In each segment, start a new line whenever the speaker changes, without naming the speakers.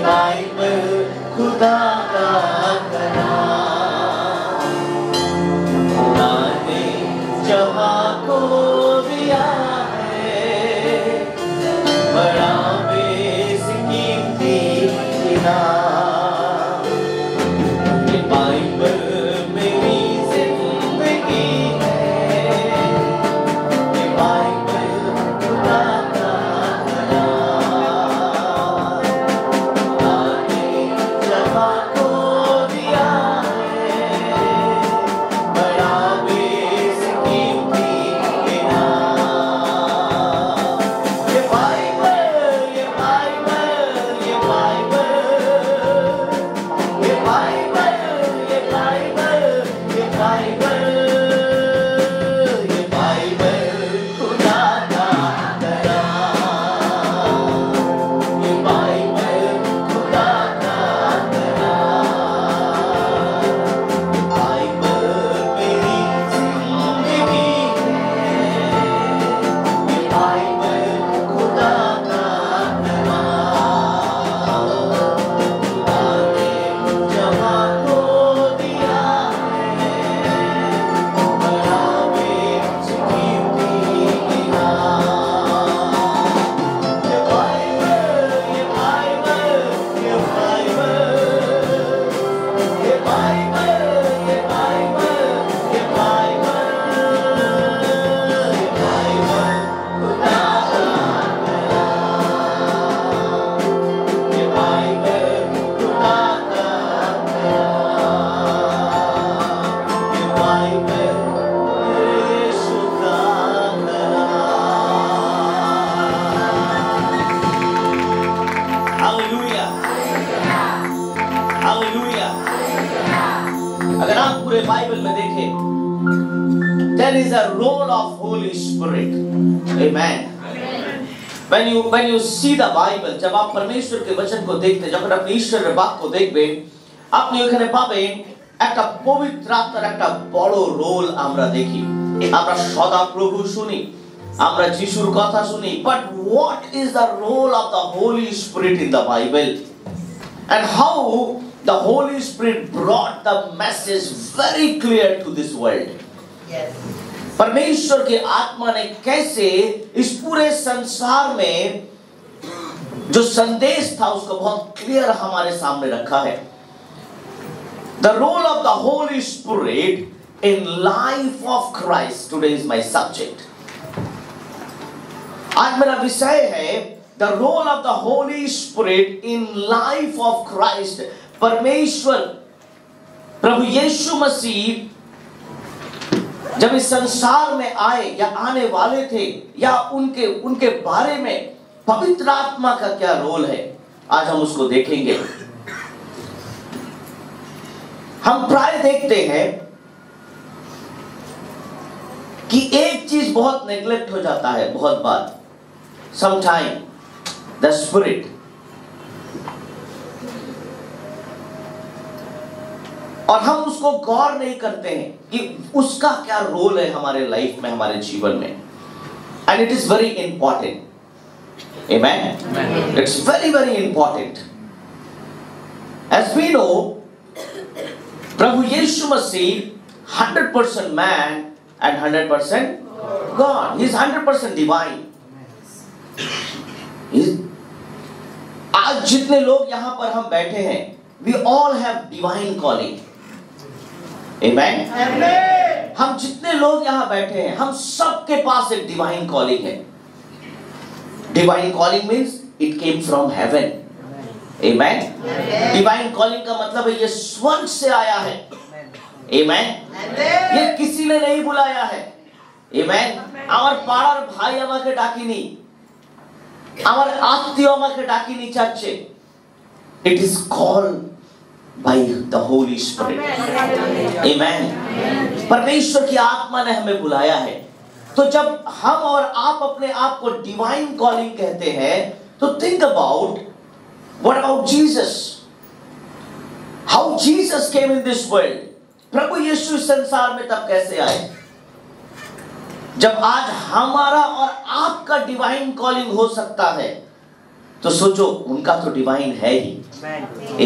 Bible खुदा का कलाम, खुदा ने जहां को दिया है बड़ा बेसकीमती इनाम। ये बाइबल मेरी जिंदगी है, ये बाइबल खुदा का कलाम, खुदा ने जहां को दिया है बड़ा बेसकीमती इनाम। ये बाइबल, ये बाइबल, ये बाइबल, ये बाइबल, ये बाइबल, ये बाइबल, ये बाइबल खुदा का कलाम, ये बाइबल खुदा का कलाम, ये बाइबल मेरी जिंदगी है, ये बाइबल खुदा का कलाम, खुदा ने जहां को दिया है बड़ा बेसकीमती इनाम। ये बाइबल, ये बाइबल, ये बाइबल, ये बाइबल, ये बाइबल, ये बाइबल, ये बाइबल खुदा का कलाम, ये बाइबल खुदा का कलाम, ये बाइबल यीशु का कलाम। Hallelujah, hallelujah. अगर आप पूरे बाइबल में देखें, there is a role of Holy Spirit. Amen. When you see the Bible, जब आप परमेश्वर के वचन को देखते, जब আপনি ঈশ্বরের বাক্য দেখবেন, আপনি ওখানে পাবেন একটা পবিত্র আত্মার একটা বড় রোল আমরা দেখি। আমরা সদা প্রভু শুনি, আমরা যিশুর কথা শুনি, but what is the role of the Holy Spirit in the Bible? And how the Holy Spirit brought the message very clear to this world.
Yes.
परमेश्वर के आत्मा ने कैसे इस पूरे संसार में जो संदेश था उसको बहुत क्लियर हमारे सामने रखा है। The role of the Holy Spirit in life of Christ today is my subject. आज मेरा विषय है the role of the Holy Spirit in life of Christ. परमेश्वर प्रभु यीशु मसीह जब इस संसार में आए या आने वाले थे, या उनके बारे में पवित्र आत्मा का क्या रोल है, आज हम उसको देखेंगे। हम प्राय देखते हैं कि एक चीज बहुत नेग्लेक्ट हो जाता है बहुत बार, समटाइम द स्पिरिट। और हम उसको गौर नहीं करते हैं कि उसका क्या रोल है हमारे लाइफ में, हमारे जीवन में। And it is very important. Amen. It's very very important. As we know, प्रभु Yeshu Masih 100% man and 100% God. He is 100% divine. आज जितने लोग यहां पर हम बैठे हैं, we all have divine calling. Amen?
Amen.
हम जितने लोग यहाँ बैठे हैं, हम सबके पास एक डिवाइन कॉलिंग है। Divine calling means it came from heaven. Amen? Divine calling का मतलब है ये स्वर्ग से आया है। Amen? ये किसी ने नहीं बुलाया है। Amen? আমার পাড়ার ভাই আমাকে ডাকিনি, আমার আত্মীয় আমাকে ডাকিনি চাচ্ছে। It is called by the Holy Spirit. Amen. परमेश्वर की आत्मा ने हमें बुलाया है। तो जब हम और आप अपने आप को डिवाइन कॉलिंग कहते हैं, तो think about what about Jesus? How Jesus came in this world? प्रभु यीशु संसार में तब कैसे आए? जब आज हमारा और आपका डिवाइन कॉलिंग हो सकता है, तो सोचो उनका तो डिवाइन है ही।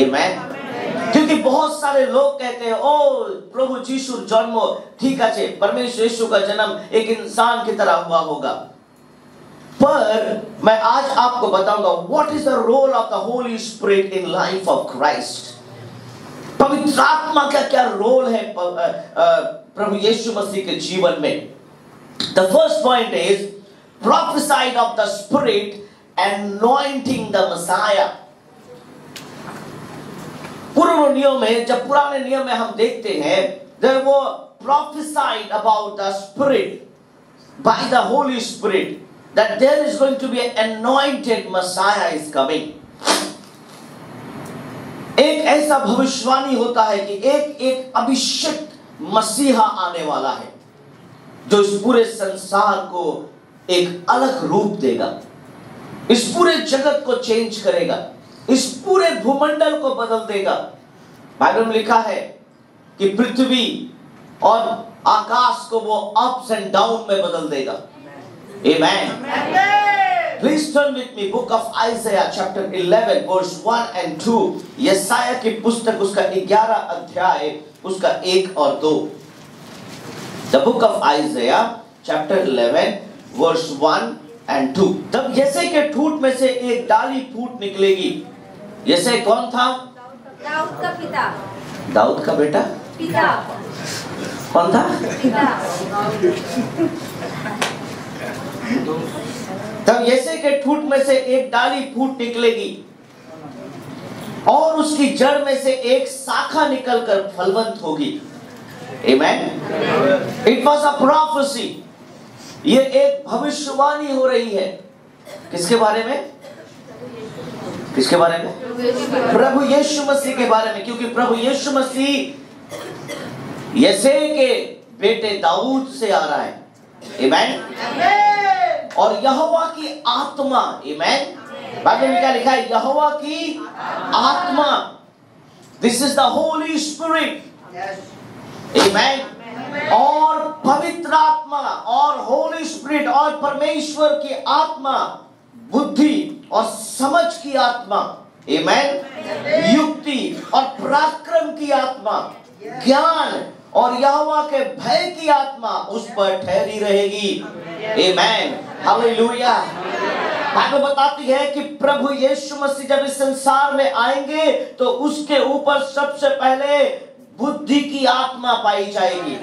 आमेन। क्योंकि बहुत सारे लोग कहते हैं ओ प्रभु यीशु जन्म ठीक है, परमेश्वर यीशु का जन्म एक इंसान की तरह हुआ होगा। पर मैं आज आपको बताऊंगा what is the role of the Holi Spirit in life of Christ. पवित्र आत्मा का क्या रोल है प्रभु यीशु मसीह के जीवन में। The first point is prophesied of the spirit anointing the Messiah। पूर्व नियम में, जब पुराने नियम में हम देखते हैं there were prophesied about the Spirit by the Holy Spirit that there is going to be an anointed Messiah is coming। एक ऐसा भविष्यवाणी होता है कि एक अभिषिक्त मसीहा आने वाला है जो इस पूरे संसार को एक अलग रूप देगा, इस पूरे जगत को चेंज करेगा, इस पूरे भूमंडल को बदल देगा। बाइबल में लिखा है कि पृथ्वी और आकाश को वो अप्स एंड डाउन में बदल देगा। Amen. Please turn with me book of Isaiah chapter 11 verse 1 and 2। यशाया की पुस्तक उसका 11 अध्याय उसका 1 और 2। The book of Isaiah chapter 11 verse 1 and 2। तब यसे के ठूंठ में से एक डाली फूट निकलेगी। यसे कौन था?
दाऊद का पिता।
दाऊद का बेटा?
पिता।
कौन था?
पिता।
तब यसे के ठूंठ में से एक डाली फूट निकलेगी और उसकी जड़ में से एक शाखा निकलकर फलवंत होगी। Amen. It was a prophecy. ये एक भविष्यवाणी हो रही है। किसके बारे में? किसके बारे में? प्रभु यीशु मसीह के बारे में। क्योंकि प्रभु यीशु मसीह यसे के बेटे दाऊद से आ रहा है। आमेन। और यहोवा की आत्मा, आमेन, बाइबल में क्या लिखा है? यहोवा की आत्मा, this is the Holi spirit. Amen. और पवित्र आत्मा और होली स्पिरिट और परमेश्वर की आत्मा, बुद्धि और समझ की आत्मा, आमेन, युक्ति और पराक्रम की आत्मा, ज्ञान और यहोवा के भय की आत्मा उस पर ठहरी रहेगी। आमेन। हालेलुया। बाइबल बताती है कि प्रभु यीशु मसीह जब इस संसार में आएंगे तो उसके ऊपर सबसे पहले बुद्धि की आत्मा पाई जाएगी।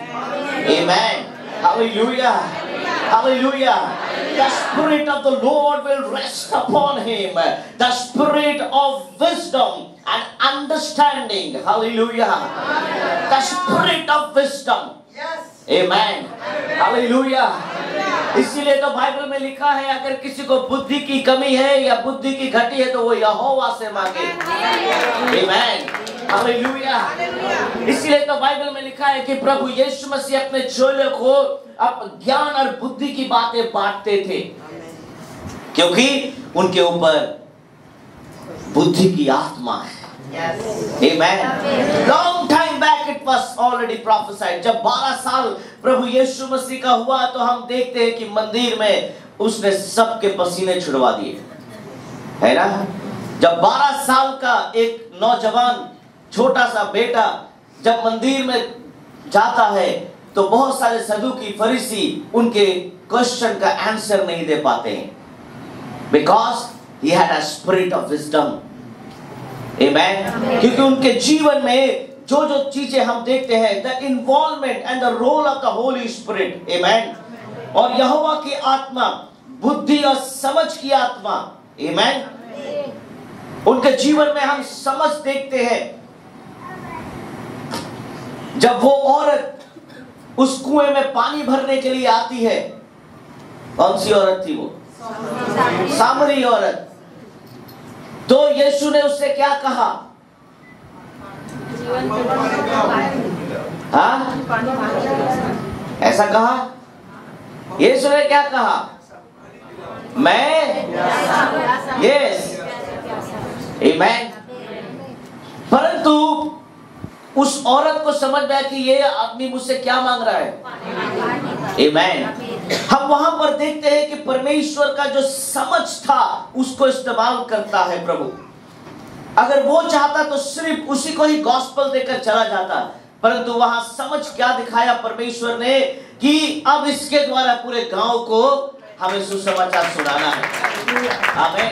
Amen. Hallelujah. Hallelujah. The spirit of the Lord will rest upon him. The spirit of wisdom and understanding. Hallelujah. The spirit of wisdom. Yes. Amen. Hallelujah. इसीलिए तो बाइबल में लिखा है अगर किसी को बुद्धि की कमी है या बुद्धि की घटी है तो वो यहोवा से मांगे। Amen. हालेलुया। इसलिए तो बाइबल में लिखा है कि प्रभु यीशु मसीह अपने चेलों को अब ज्ञान और बुद्धि की बातें बांटते थे क्योंकि उनके ऊपर बुद्धि की आत्मा है। Amen. Long time back it was already prophesied। जब 12 साल प्रभु यीशु मसीह का हुआ तो हम देखते हैं कि मंदिर में उसने सबके पसीने छुड़वा दिए, है ना। जब 12 साल का एक नौजवान छोटा सा बेटा जब मंदिर में जाता है तो बहुत सारे सदूकी फरीसी उनके क्वेश्चन का आंसर नहीं दे पाते हैं because he had a spirit of wisdom। Amen। क्योंकि उनके जीवन में जो जो चीजें हम देखते हैं the involvement and the role of the Holy Spirit। Amen। और यहोवा की आत्मा, बुद्धि और समझ की आत्मा। Amen। उनके जीवन में हम समझ देखते हैं। जब वो औरत उस कुएं में पानी भरने के लिए आती है, कौन सी औरत थी वो? सामरी औरत। तो यीशु ने उससे क्या कहा? हाँ, ऐसा कहा? यीशु ने क्या कहा? मैं यस। आमेन। परंतु उस औरत को समझ में आया कि ये आदमी मुझसे क्या मांग रहा है। आमेन। हम वहां पर देखते हैं कि परमेश्वर का जो समझ था उसको इस्तेमाल करता है प्रभु। अगर वो चाहता तो सिर्फ उसी को ही गॉस्पेल देकर चला जाता, परंतु वहां समझ क्या दिखाया परमेश्वर ने कि अब इसके द्वारा पूरे गांव को हमें सुसमाचार सुनाना है। आमीन,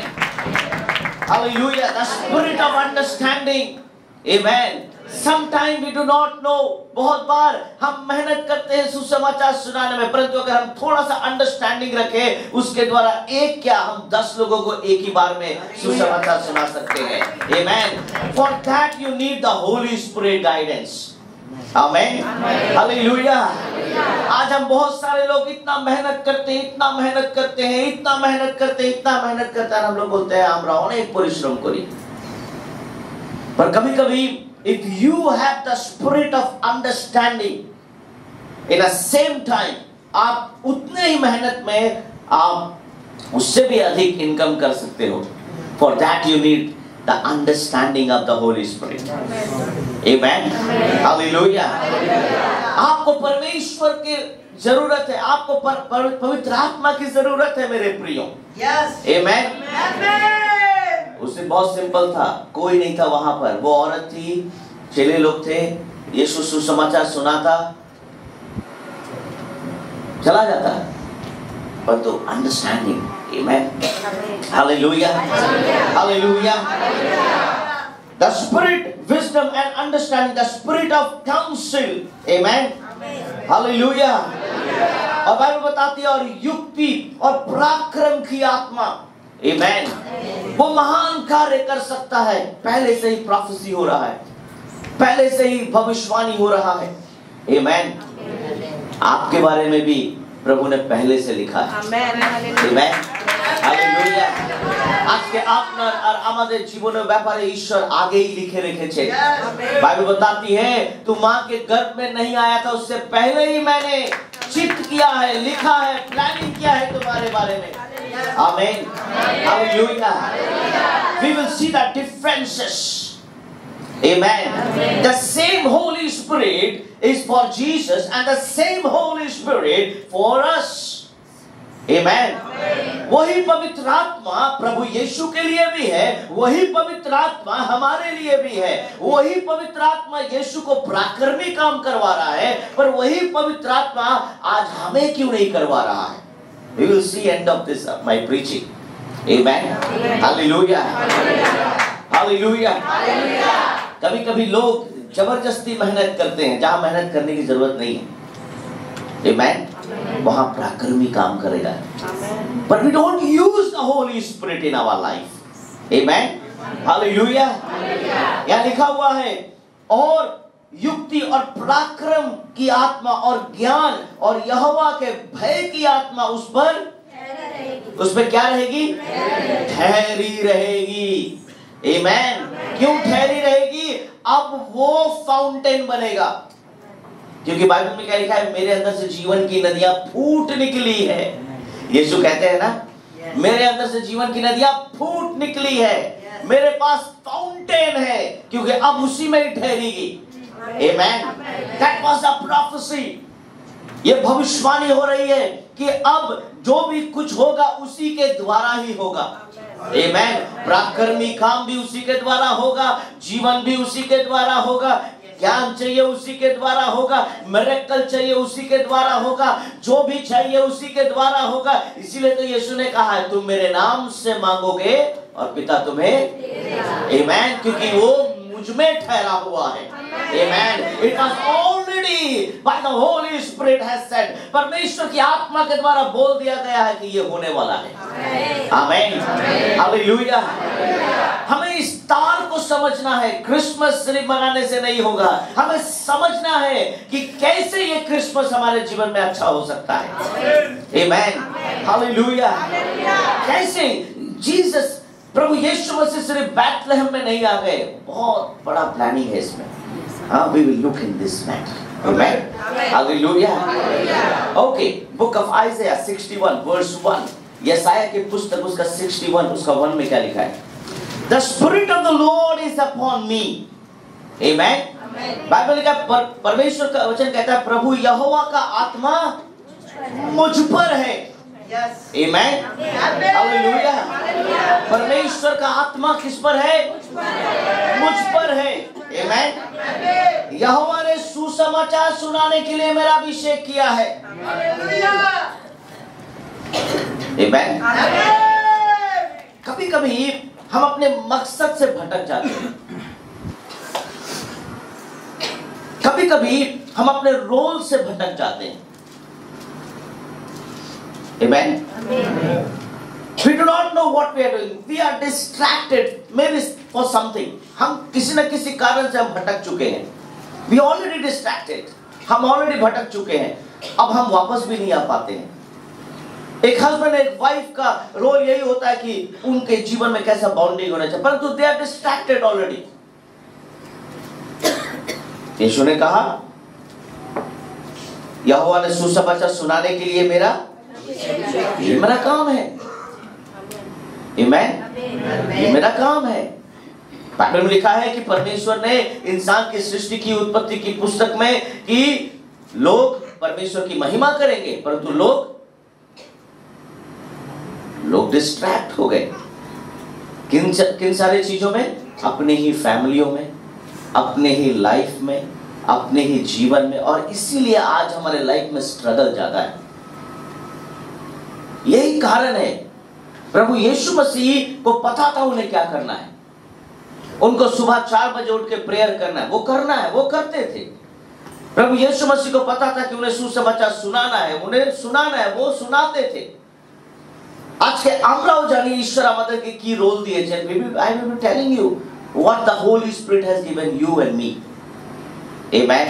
hallelujah. The spirit of understanding, आमीन। Sometimes we do not know, बहुत बार हम मेहनत करते हैं सुसमाचार सुनाने में, परंतु अगर हम थोड़ा सा अंडरस्टैंडिंग रखें उसके द्वारा एक क्या हम 10 लोगों को एक ही बार में सुसमाचार सुना सकते हैं। Amen. For that you need the Holy Spirit guidance. Amen. Hallelujah. आज हम बहुत सारे लोग इतना मेहनत करते हैं, इतना मेहनत करते हैं, इतना मेहनत करते हैं, इतना मेहनत करते हैं, हम लोग बोलते हैं আমরা অনেক পরিশ্রম করি। पर कभी-कभी if you have the spirit of understanding, in a same time आप उतने ही मेहनत में आप उससे भी अधिक इनकम कर सकते हो। For that you need the understanding of the Holy Spirit. Amen. Hallelujah. आपको परमेश्वर की जरूरत है, आपको पवित्र आत्मा की जरूरत है मेरे प्रियो।
Yes.
Amen. उसे बहुत सिंपल था, कोई नहीं था वहां पर, वो औरत थी, चेले लोग थे, यीशु सुसमाचार सुनाता, चला जाता, पर तो understanding, amen, hallelujah, hallelujah, the spirit wisdom and understanding, the spirit of council, amen, hallelujah. और बाइबल बताती है और युक्ति और पराक्रम की आत्मा, आमेन, वो महान कार्य कर सकता है। पहले से ही प्रोफेसी हो रहा है, पहले से ही भविष्यवाणी हो रहा है, आमेन। आपके बारे में भी प्रभु ने पहले से लिखा है, आमेन, हालेलुया। আজকে আপনার আর আমাদের জীবনের ব্যাপারে ঈশ্বর আগেই লিখে রেখেছে। बाइबल बताती है तू माँ के गर्भ में नहीं आया था, उससे पहले ही मैंने चित्त किया है, लिखा है, प्लानिंग किया है तुम्हारे बारे में। Amen. Hallelujah. We will see the differences. Amen. The same Holy Spirit is for Jesus and the same Holy Spirit for us. Amen. वही पवित्र आत्मा प्रभु यीशु के लिए भी है, वही पवित्र आत्मा हमारे लिए भी है। वही पवित्र आत्मा यीशु को पराक्रमी काम करवा रहा है, पर वही पवित्र आत्मा आज हमें क्यों नहीं करवा रहा है? We will see end of this my preaching. Amen. Hallelujah. Hallelujah. कभी-कभी लोग जबरदस्ती मेहनत करते हैं जहां मेहनत करने की जरूरत नहीं है। Amen. वहां पराक्रमी काम करेगा। But we don't use the Holy Spirit in our life. Amen. Hallelujah. यहाँ लिखा हुआ है और युक्ति और पराक्रम की आत्मा और ज्ञान और यहोवा के भय की आत्मा उस पर क्या रहेगी? ठहरी रहेगी। आमेन। क्यों ठहरी रहेगी? अब वो फाउंटेन बनेगा, क्योंकि बाइबल में क्या लिखा है? मेरे अंदर से जीवन की नदियां फूट निकली है। यीशु कहते हैं ना, मेरे अंदर से जीवन की नदियां फूट निकली है, मेरे पास फाउंटेन है, क्योंकि अब उसी में ही ठहरेगी। Amen. That was a prophecy. ये भविष्यवाणी हो रही है कि अब जो भी कुछ होगा उसी के द्वारा ही होगा। Amen. पराक्रमी काम भी उसी के द्वारा होगा, जीवन भी उसी के द्वारा होगा, ज्ञान चाहिए उसी के द्वारा होगा, मिरेकल चाहिए उसी के द्वारा होगा, जो भी चाहिए उसी के द्वारा होगा। इसीलिए तो यीशु ने कहा है तुम मेरे नाम से मांगोगे और पिता तुम्हें, आमेन, क्योंकि वो मुझ में ठहरा हुआ है। Amen. It was already by the Holy Spirit has said. परमेश्वर की आत्मा के द्वारा बोल दिया गया है कि ये होने वाला है। आमेन। हालेलुया। हमें इस तार को समझना है। क्रिसमस सिर्फ मनाने से नहीं होगा, हमें समझना है कि कैसे ये क्रिसमस हमारे जीवन में अच्छा हो सकता है। आमेन। हालेलुया। कैसे जीसस प्रभु यीशु मसीह सिर्फ बैथलेहम में नहीं आ गए, बहुत बड़ा प्लानिंग है इसमें। We will look in this matter. Amen. Hallelujah. Okay, book of Isaiah 61 verse 1. यसाया की पुस्तक उसका 61 उसका 1 में क्या लिखा है? The Spirit of the Lord is upon me. Amen. Bible का परमेश्वर का वचन कहता है प्रभु यहोवा का आत्मा मुझ पर है। Amen, hallelujah. परमेश्वर का आत्मा किस पर है? मुझ पर है। आमेन। यहोवा ने सुसमाचार सुनाने के लिए मेरा अभिषेक किया है। आमेन। कभी कभी हम अपने मकसद से भटक जाते हैं, कभी कभी हम अपने रोल से भटक जाते हैं। Amen. We do not know what we are doing. We are distracted, maybe for something. हम किसी न किसी कारण से हम भटक चुके हैं। We already distracted. हम already भटक चुके हैं। अब हम वापस भी नहीं आ पाते हैं। एक हस्बैंड एक वाइफ का रोल यही होता है कि उनके जीवन में कैसा बॉन्डिंग होना चाहिए, परंतु they are distracted already. यीशु ने कहा, यहोवा ने सुसमाचार सुनाने के लिए ये मेरा काम है। आमेन, ये मेरा काम है। बाइबल में लिखा है कि परमेश्वर ने इंसान की सृष्टि की उत्पत्ति की पुस्तक में कि लोग परमेश्वर की महिमा करेंगे, परंतु लोग डिस्ट्रैक्ट हो गए। किन सारे चीजों में? अपने ही फैमिलियों में, अपने ही लाइफ में, अपने ही जीवन में, और इसीलिए आज हमारे लाइफ में स्ट्रगल ज्यादा है। यही कारण है। प्रभु यीशु मसीह को पता था उन्हें क्या करना है। उनको सुबह 4 बजे उठ के प्रेयर करना है, वो करना है, वो करते थे। प्रभु यीशु मसीह को पता था कि उन्हें सुसमाचार सुनाना है, उन्हें सुनाना है, वो सुनाते थे। আজকে আমরাও জানি ঈশ্বর আমাদেরকে কি রোল দিয়েছেন। I will be telling you what the Holy Spirit has given you and me. Amen.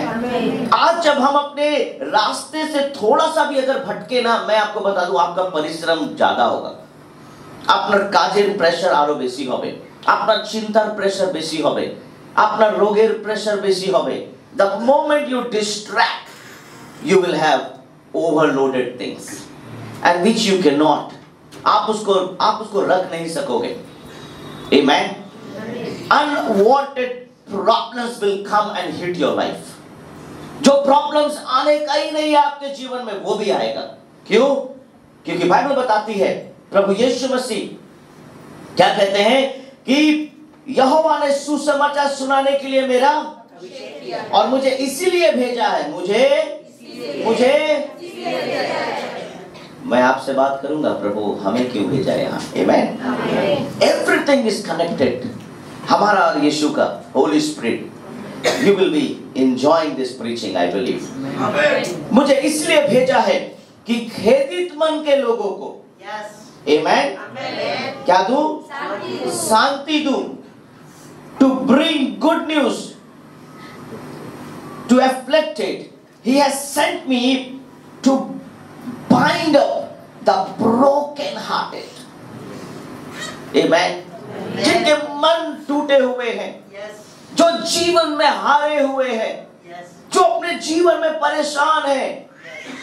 आज जब हम अपने रास्ते से थोड़ा सा भी अगर भटके ना, मैं आपको बता दूं आपका परिश्रम ज्यादा होगा। আপনার কাজের প্রেসার আরো বেশি হবে, আপনার চিন্তার প্রেসার বেশি হবে, আপনার রোগের প্রেসার বেশি হবে। The moment you distract, you will have overloaded things and which you cannot. आप उसको रख नहीं सकोगे। Amen. Unwanted problems will come and hit your life. जो प्रॉब्लम्स आने का ही नहीं है आपके जीवन में, वो भी आएगा। क्यों? क्योंकि बाइबल बताती है, प्रभु यीशु मसीह क्या कहते हैं कि यहोवा ने सुसमाचार सुनाने के लिए मेरा और मुझे इसीलिए भेजा है। मुझे मैं आपसे बात करूंगा, प्रभु हमें क्यों भेजा यहाँ? Amen. Everything is connected. हमारा और यीशु का Holy Spirit. You will be enjoying this preaching, I believe. मुझे इसलिए भेजा है कि खेदित मन के लोगों को Amen. क्या दूं? शांति दूं। To bring good news to afflicted. He has sent me to bind up the broken hearted. Amen. जिनके मन टूटे हुए हैं, जो जीवन में हारे हुए हैं, जो अपने जीवन में परेशान हैं,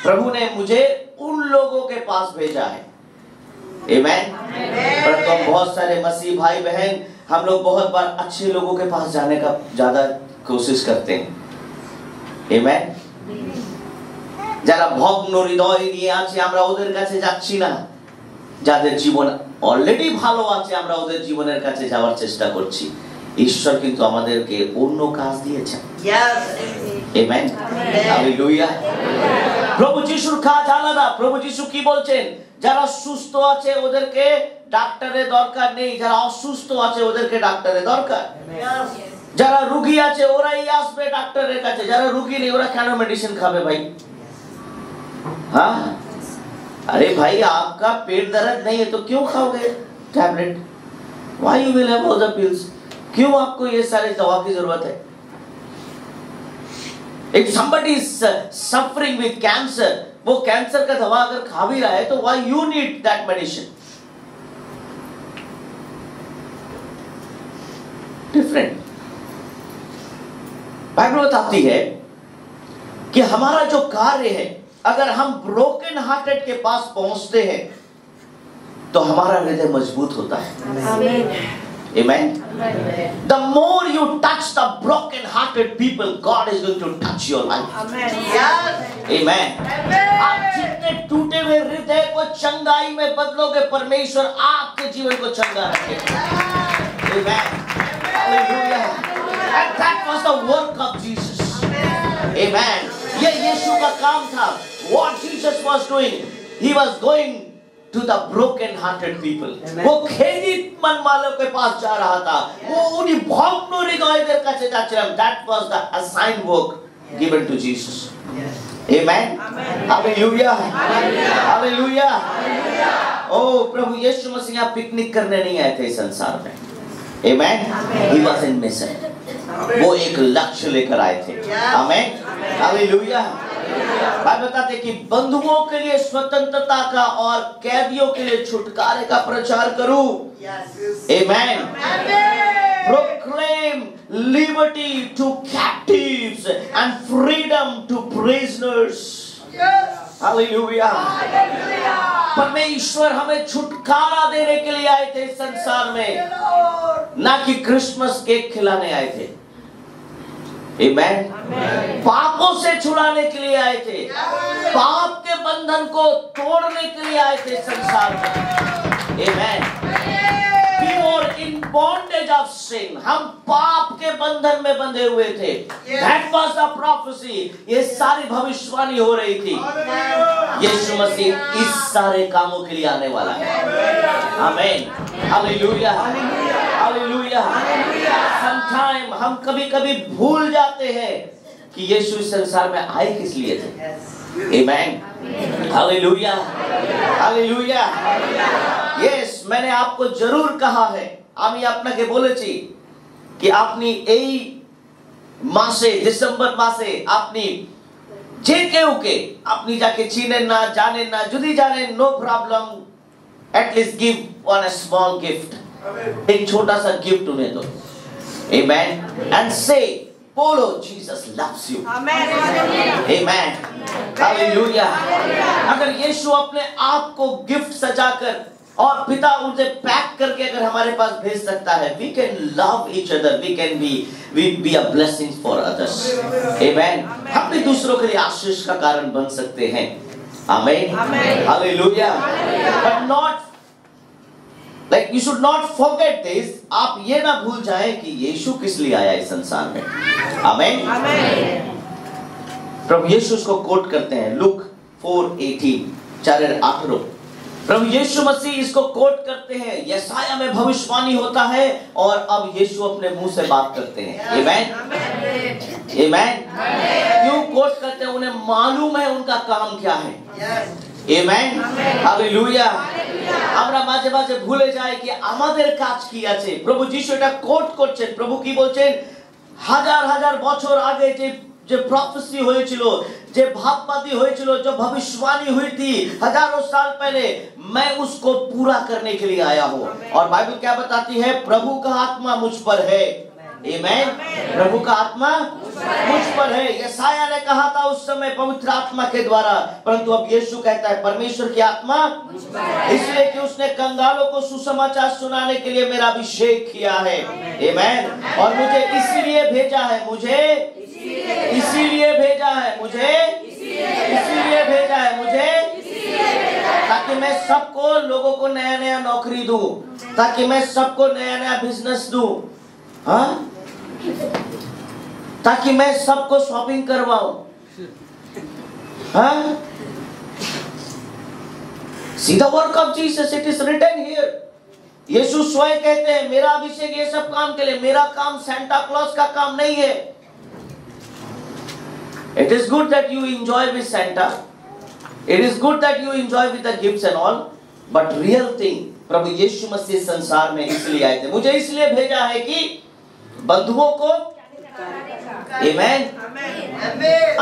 प्रभु ने मुझे उन लोगों के पास भेजा है। Amen. पर तो बहुत सारे मसीह भाई बहन, हम लोग बहुत बार अच्छे लोगों के पास जाने का ज्यादा कोशिश करते हैं। Amen. যারা ভগ্ন হৃদয় নিয়ে আছে আমরা ওদের কাছে যাচ্ছি না, যাদের জীবন অলরেডি ভালো আছে আমরা ওদের জীবনের কাছে যাওয়ার চেষ্টা করছি। ঈশ্বর কিন্তু আমাদেরকে অন্য কাজ দিয়েছেন। Amen, hallelujah. প্রভু যিশুর কাজ আলাদা। প্রভু যিশু কি বলছেন? যারা সুস্থ আছে ওদেরকে ডাক্তারের দরকার নেই, যারা অসুস্থ আছে ওদেরকে ডাক্তারের দরকার। যারা রোগী আছে ওরাই আসবে ডাক্তারের কাছে, যারা রোগী নেই ওরা কেন মেডিসিন খাবে ভাই? हाँ, अरे भाई आपका पेट दर्द नहीं है तो क्यों खाओगे tablet? Why you will have all the pills? क्यों आपको ये सारे दवा की जरूरत है? If somebody is suffering with cancer, वो कैंसर का दवा अगर खा भी रहा है तो why you need that medicine? Different. Bible बताती है कि हमारा जो कार्य है, अगर हम ब्रोकन हार्टेड के पास पहुंचते हैं तो हमारा हृदय मजबूत होता है। Amen. The more you touch the broken-hearted people, God is going to touch your life. Amen. आप जितने टूटे हुए हृदय को चंगाई में बदलोगे, परमेश्वर आपके जीवन को चंगा रखेगा. Amen. Hallelujah. And that was the work of Jesus. Amen. ये यीशु का काम था. What Jesus was doing, he was going to the broken-hearted people. वो खेदित मन वालों के पास जा रहा था. वो उन्हीं भौंकनों हृदय কাছে যাচ্ছিলেন. That was the assigned work given to Jesus. Amen. Hallelujah. Hallelujah. Oh, प्रभु यीशु मसीह यहाँ पिकनिक करने नहीं आए थे इस संसार में. Amen. He was in mission. वो एक लक्ष्य लेकर आए थे. Amen. Hallelujah. बाइबल बताते कि बंधुओं के लिए स्वतंत्रता का और कैदियों के लिए छुटकारे का प्रचार करूं. Amen. Proclaim liberty to captives and freedom to prisoners. Hallelujah. परमेश्वर हमें छुटकारा देने के लिए आए थे इस संसार में, ना कि क्रिसमस केक खिलाने आए थे. Amen. पापों से छुड़ाने के लिए आए थे. पाप के बंधन को तोड़ने के लिए आए थे संसार में. Amen. We were in bondage of sin. हम पाप के बंधन में बंधे हुए थे. That was the prophecy. ये सारी भविष्यवाणी हो रही थी. यीशु मसीह इस सारे कामों के लिए आने वाला है. Amen. Hallelujah. Hallelujah. Sometime हम कभी-कभी भूल जाते हैं कि यीशु इस संसार में आए किस लिए थे. Amen. Hallelujah. Hallelujah. Yes, मैंने आपको जरूर कहा है, আমি আপনাকে বলেছি कि আপনি এই মাসে ডিসেম্বর মাসে আপনি যে কেউকে আপনি যাকে চিনেন না জানেন না, যদি জানেন no problem, at least give one a small gift. एक छोटा सा गिफ्ट उन्हें दो. Amen. And say, बोलो, Jesus loves you. Amen. Amen. Hallelujah. अगर यीशु अपने आप को गिफ्ट सजाकर और पिता उसे पैक करके अगर हमारे पास भेज सकता है, we can love each other, we be a blessing for others. Amen. हम भी दूसरों के लिए आशीष का कारण बन सकते हैं. Amen. Hallelujah. But not like you should not forget this. आप ये ना भूल जाएं कि यीशु किस लिए आया इस संसार में. Amen. प्रभु यीशु उसको कोट करते हैं लुक 4:18. प्रभु यीशु मसीह इसको कोट करते हैं. यशाया में भविष्यवाणी होता है और अब यीशु अपने मुंह से बात करते हैं. Amen. Amen. क्यों कोट करते हैं? उन्हें मालूम है उनका काम क्या है. Amen. Hallelujah. আমরা মাঝে মাঝে ভুলে যাই কি আমাদের কাজ কি আছে. প্রভু যিশু এটা কোট করছেন. প্রভু কি বলছেন? হাজার হাজার বছর আগে যে প্রফেসি হয়েছিল, যে भाववादी হয়েছিল, जो भविष्यवाणी हुई थी हजारों साल पहले, मैं उसको पूरा करने के लिए आया हूँ. और बाइबल क्या बताती है? प्रभु का आत्मा मुझ पर है. Amen. प्रभु का आत्मा मुझ पर है. यशाया ने कहा था उस समय पवित्र आत्मा के द्वारा, परंतु अब यीशु कहता है परमेश्वर की आत्मा मुझ पर है, इसलिए कि उसने कंगालों को सुसमाचार सुनाने के लिए मेरा अभिषेक किया है. Amen. और मुझे इसीलिए भेजा है, मुझे इसीलिए भेजा है, मुझे इसीलिए भेजा है, मुझे ताकि मैं सबको लोगों को नया नया नौकरी दूं, ताकि मैं सबको नया नया बिजनेस दूं, हाँ, ताकि मैं सबको शॉपिंग करवाऊं. हाँ, See the work of Jesus, it is written here. यीशु स्वयं कहते हैं मेरा अभिषेक ये सब काम के लिए. मेरा काम सेंटा क्लॉज का काम नहीं है. It is good that you enjoy with Santa. It is good that you enjoy with the gifts and all. But real thing, प्रभु यीशु मसीह संसार में इसलिए आए थे. मुझे इसलिए भेजा है कि बंधुओं को, Amen,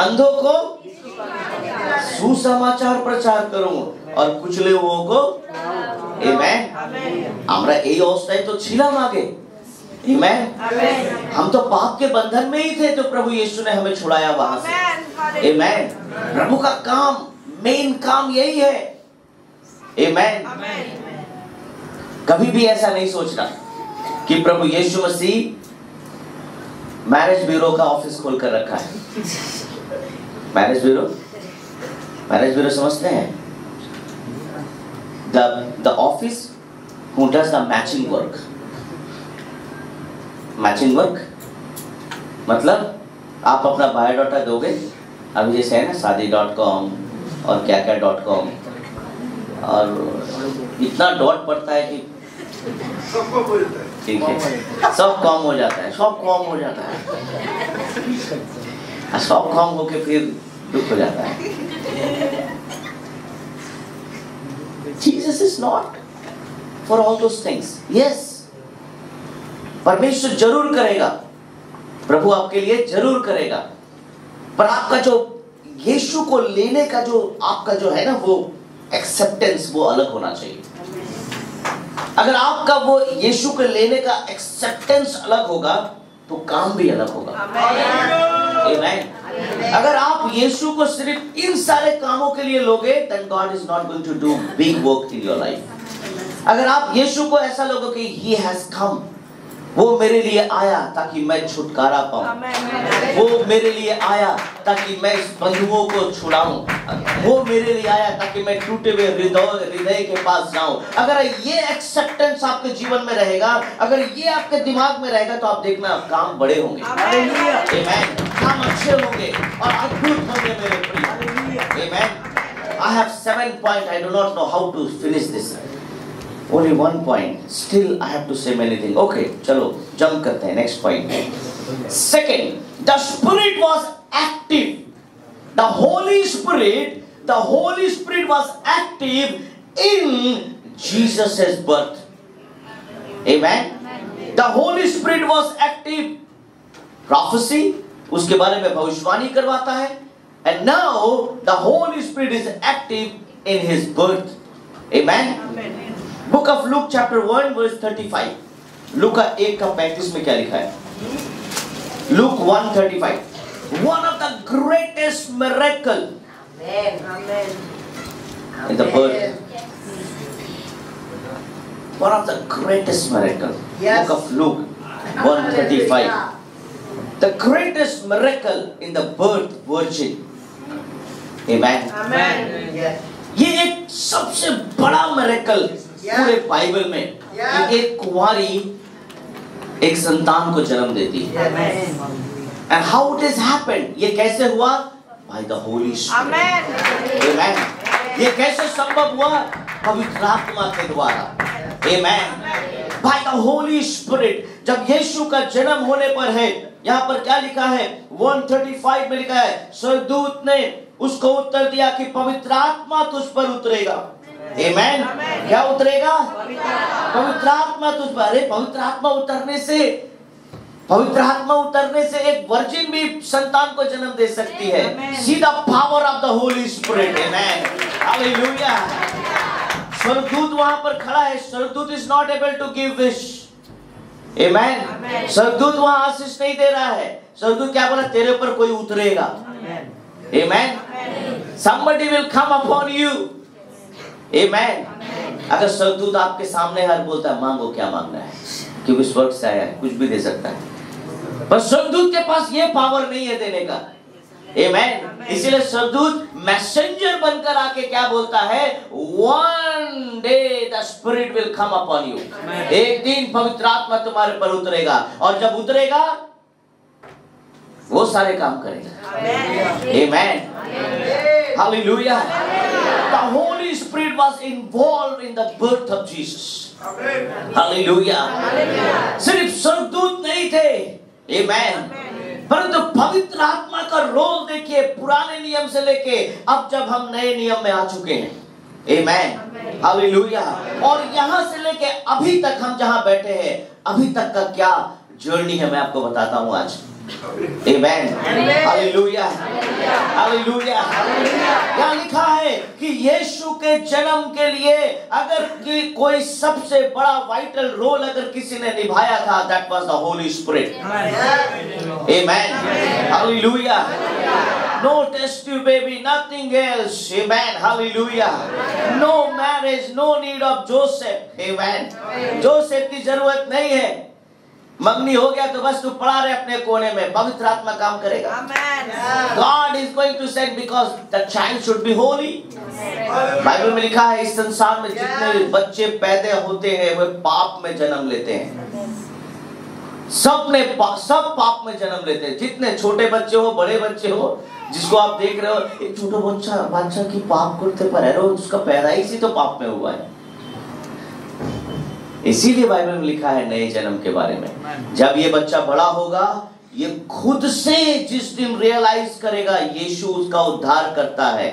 अंधों को सुसमाचार प्रचार करूं और कुचले हुओं को, Amen. আমরা এই অবস্থায় তো ছিলাম আগে. Amen. हम तो पाप के बंधन में ही थे, तो प्रभु यीशु ने हमें छुड़ाया वहां से. Amen. प्रभु का काम, मेन काम यही है. Amen. कभी भी ऐसा नहीं सोचना कि प्रभु यीशु मसीह मैरिज ब्यूरो का ऑफिस खोल कर रखा है। मैरिज ब्यूरो समझते हैं? The office who does the matching work. Matching work मतलब आप अपना बायोडाटा दोगे, अभी जैसे है ना शादी.com और क्या क्या .com, और इतना डॉट पड़ता है कि ठीक है सब कॉम हो जाता है, सब कॉम होके फिर दुख हो जाता है। Jesus is not for all those things. Yes, परमेश्वर जरूर करेगा, प्रभु आपके लिए जरूर करेगा, पर आपका जो यीशु को लेने का जो आपका जो है ना वो एक्सेप्टेंस वो अलग होना चाहिए। अगर आपका वो यीशु को लेने का एक्सेप्टेंस अलग होगा तो काम भी अलग होगा। आमीन। अगर आप यीशु को सिर्फ इन सारे कामों के लिए लोगे, then God is not going to do big work in your life। अगर आप यीशु को ऐसा लोगोगे कि He has come, वो मेरे लिए आया ताकि मैं छुटकारा पाऊं, वो मेरे लिए आया ताकि मैं इस बंधुओं को छुड़ाऊं, वो मेरे लिए आया ताकि मैं टूटे हुए हृदय के पास जाऊं। अगर ये एक्सेप्टेंस आपके जीवन में रहेगा, अगर ये आपके दिमाग में रहेगा, तो आप देखना काम बड़े होंगे, आमीन, काम अच्छे होंगे और अद्भुत होंगे मेरे प्रिय, आमीन। I have 7 points. I do not know how to finish this. Only 1 point. Still, I have to say many things. Okay, चलो jump करते हैं next point. Second, the Spirit was active. The Holy Spirit was active in Jesus' birth. Amen. The Holy Spirit was active. Prophecy, उसके बारे में भविष्यवाणी करवाता है. And now the Holy Spirit is active in His birth. Amen. Book of Luke chapter 1 verse 35. लूका 1 का 35 में क्या लिखा है? Luke 1:35. One of the greatest miracle in the birth. One of the greatest miracle. Book of Luke 1:35. The greatest miracle in the birth virgin. Amen.
Amen.
ये एक सबसे बड़ा miracle पूरे बाइबल में कि एक कुंवारी एक संतान को जन्म देती है। And how it has happened? ये कैसे हुआ? By the Holy Spirit. Amen. ये कैसे संभव हुआ? पवित्र आत्मा के द्वारा। Amen. By the Holy Spirit. जब यीशु का जन्म होने पर है, यहाँ पर क्या लिखा है? 135 में लिखा है, स्वर्गदूत ने उसको उत्तर दिया कि पवित्र आत्मा तुझ पर उतरेगा। Amen. क्या उतरेगा? पवित्र आत्मा तुझ पर। अरे पवित्र आत्मा उतरने से एक वर्जिन भी संतान को जन्म दे सकती है। See the power of the Holy Spirit. Amen. Hallelujah. स्वर्गदूत वहां पर खड़ा है। स्वर्गदूत is not able to give wish. Amen. स्वर्गदूत वहां आशीष नहीं दे रहा है। स्वर्गदूत क्या बोला? तेरे ऊपर कोई उतरेगा। Amen. Somebody will come upon you. Amen. अगर स्वर्गदूत आपके सामने हर बोलता है मांगो क्या मांगना है, क्योंकि स्वर्ग से आया है, कुछ भी दे सकता है, पर स्वर्गदूत के पास ये पावर नहीं है देने का। Amen. इसीलिए स्वर्गदूत मैसेंजर बनकर आके क्या बोलता है? One day the Spirit will come upon you. एक दिन पवित्र आत्मा तुम्हारे पर उतरेगा, और जब उतरेगा वो सारे काम करेगा। Amen. Hallelujah. The Holy Spirit was involved in the birth of Jesus. Hallelujah. सिर्फ स्वर्गदूत नहीं थे। Amen. परंतु पवित्र आत्मा का रोल देखिए, पुराने नियम से लेके अब जब हम नए नियम में आ चुके हैं। Amen. Hallelujah. और यहाँ से लेके अभी तक हम जहाँ बैठे हैं, अभी तक का क्या जर्नी है मैं आपको बताता हूँ आज। Amen. Hallelujah. Hallelujah. यहाँ लिखा है कि यीशु के जन्म के लिए अगर कोई सबसे बड़ा वाइटल रोल अगर किसी ने निभाया था, that was the Holy Spirit. Amen. Hallelujah. No test tube baby, nothing else. Amen. Hallelujah. No marriage, no need of Joseph. Amen. Joseph की जरूरत नहीं है। मंगनी हो गया तो बस तू पड़ा रहे अपने कोने में, पवित्र आत्मा काम करेगा। God is going to send because the child should be holy. Bible में लिखा है इस संसार में जितने बच्चे पैदा होते हैं वे पाप में जन्म लेते हैं। सब पाप में जन्म लेते हैं, जितने छोटे बच्चे हो बड़े बच्चे हो, जिसको आप देख रहे हो एक छोटा बच्चा की पाप करते पर है, उसका पैदाइश ही तो पाप में हुआ है। इसीलिए बाइबल में लिखा है नए जन्म के बारे में, जब ये बच्चा बड़ा होगा ये खुद से जिस दिन रियलाइज करेगा यीशु उसका उद्धार करता है,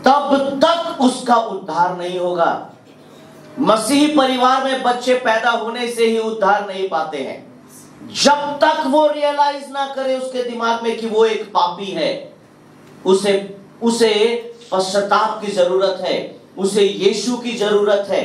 तब तक उसका उद्धार नहीं होगा। मसीही परिवार में बच्चे पैदा होने से ही उद्धार नहीं पाते हैं, जब तक वो रियलाइज ना करे उसके दिमाग में कि वो एक पापी है, उसे पश्चाताप की जरूरत है, उसे यीशु की जरूरत है,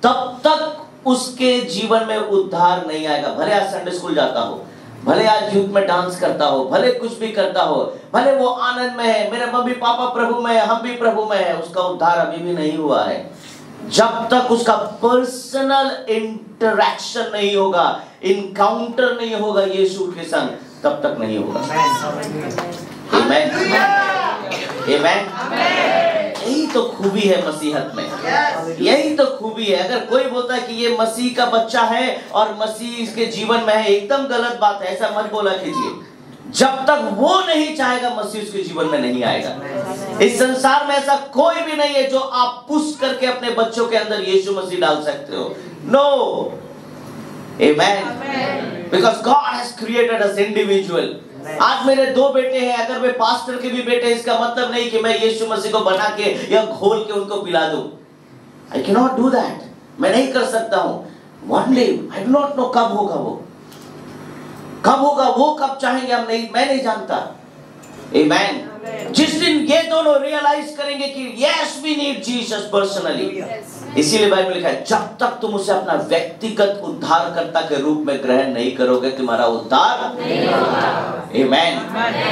तब तक उसके जीवन में उद्धार नहीं आएगा। भले आज संडे स्कूल जाता हो, भले आज यूथ में डांस करता हो, भले कुछ भी करता हो, भले वो आनंद में है, मेरे मम्मी पापा प्रभु में है, हम भी प्रभु में है, उसका उद्धार अभी भी नहीं हुआ है। जब तक उसका पर्सनल इंटरैक्शन नहीं होगा, इनकाउंटर नहीं होगा यीशु के संग, तब तक नहीं होगा। आमेन, आमेन। यही तो खूबी है मसीहत में, यही तो खूबी है। अगर कोई बोलता है कि ये मसीह का बच्चा है और मसीह इसके जीवन में है, एकदम गलत बात है, ऐसा मत बोला कीजिए। जब तक वो नहीं चाहेगा मसीह उसके जीवन में नहीं आएगा। इस संसार में ऐसा कोई भी नहीं है जो आप पुश करके अपने बच्चों के अंदर यीशु मसीह डाल सकते हो। No, amen. Because God has created us individual. आज मेरे दो बेटे हैं, अगर वे पास्टर के भी बेटे, इसका मतलब नहीं कि मैं यीशु मसीह को बना के या घोल के उनको पिला दूं। I cannot do that। मैं नहीं कर सकता हूं। One day, I do not know कब होगा वो कब चाहेंगे हम नहीं, मैं नहीं जानता। Amen। जिस दिन ये दोनों रियलाइज करेंगे कि yes we need Jesus personally, इसीलिए बाइबल लिखा है जब तक तुम उसे अपना व्यक्तिगत उद्धारकर्ता के रूप में ग्रहण नहीं करोगे तुम्हारा उद्धार नहीं होगा। Amen।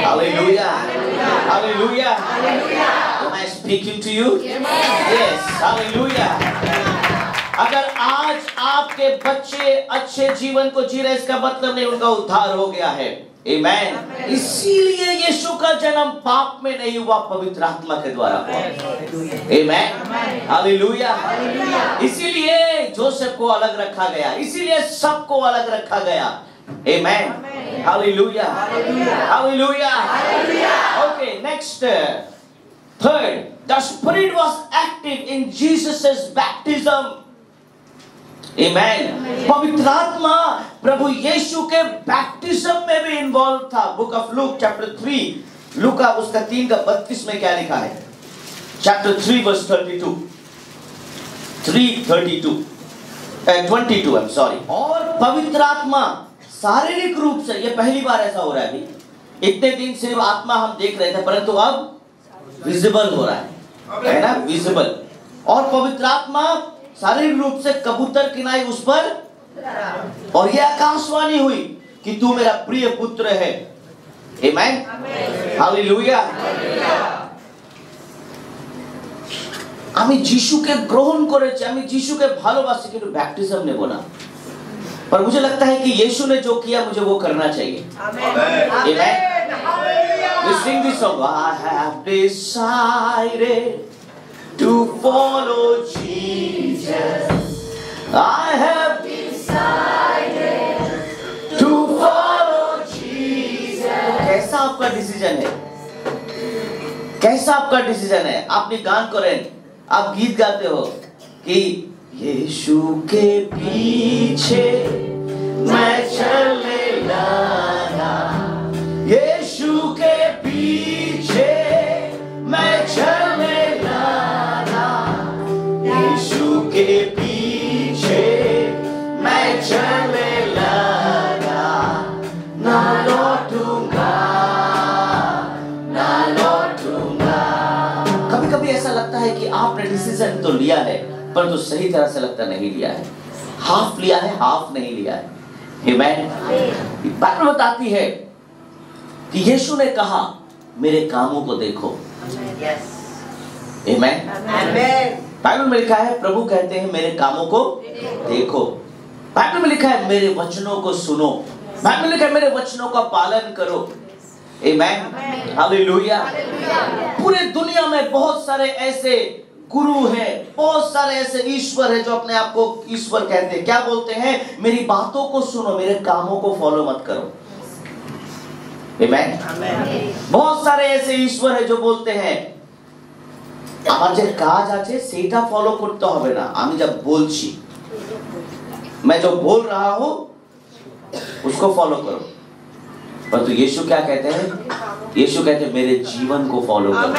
Hallelujah। Hallelujah। Am I speaking to you? Yes। Hallelujah। अगर आज आपके बच्चे अच्छे जीवन को जी रहे, इसका मतलब नहीं उनका उद्धार हो गया है। Amen। इसीलिए यीशु का जन्म पाप में नहीं हुआ, पवित्र आत्मा के द्वारा हुआ। Amen। हालेलुया। इसीलिए जोसेफ को अलग रखा गया, इसीलिए सबको अलग रखा गया। Amen। Hallelujah. Hallelujah. Okay, next, third, the Spirit was active in Jesus's baptism। Amen। पवित्र आत्मा प्रभु यीशु के बैप्टिज्म में भी इन्वॉल्व था। बुक ऑफ लूक चैप्टर 3, लूका उसका 3 का 32 में क्या लिखा है? Chapter 3 verse 32, 3:32, 22, I'm sorry। और पवित्र आत्मा शारीरिक रूप से, ये पहली बार ऐसा हो रहा है। अभी इतने दिन सिर्फ आत्मा हम देख रहे थे, परंतु अब विजिबल हो रहा है ना, विजिबल। और पवित्र आत्मा शारीरिक रूप से कबूतर की नाई उस पर, और यह आकाशवाणी हुई कि तू मेरा प्रिय पुत्र है। आमेन। हालेलुया। আমি যিশুকে গ্রহণ করেছি, আমি যিশুকে ভালোবাসি, কিন্তু ব্যাপটিজম নেব না। पर मुझे लगता है कि यीशु ने जो किया मुझे वो करना चाहिए। आमेन। We sing this song, I have decided to follow Jesus। I have decided to follow Jesus। कैसा आपका डिसीजन है? कैसा आपका डिसीजन है? आपने गान करें, आप गीत गाते हो कि यीशु के पीछे मैं चलने लगा, यीशु के पीछे मैं चलने लगा, यीशु के पीछे मैं चलने लगा, ना लौटूंगा, ना लौटूंगा। कभी कभी ऐसा लगता है कि आपने डिसीजन तो लिया है परंतु सही तरह से लगता नहीं लिया है, हाफ लिया है, हाफ नहीं लिया है। आमेन। बाइबल बताती है कि यीशु ने कहा मेरे कामों को देखो। आमेन। बाइबल में लिखा है प्रभु कहते हैं मेरे कामों को देखो। बाइबल में लिखा है मेरे वचनों को सुनो, बाइबल में लिखा है मेरे वचनों का पालन करो। आमेन, हालेलुया। पूरे दुनिया में बहुत सारे ऐसे गुरु हैं, बहुत सारे ऐसे ईश्वर हैं जो अपने आप को ईश्वर कहते हैं। क्या बोलते हैं? मेरी बातों को सुनो, मेरे कामों को फॉलो मत करो। आमेन। बहुत सारे ऐसे ईश्वर हैं जो बोलते हैं আমার যে কাজ আছে সেটা ফলো করতে হবে না, আমি যা বলছি, मैं जो बोल रहा हूं उसको फॉलो करो। परंतु यीशु क्या कहते हैं? यीशु कहते हैं मेरे जीवन को फॉलो करो।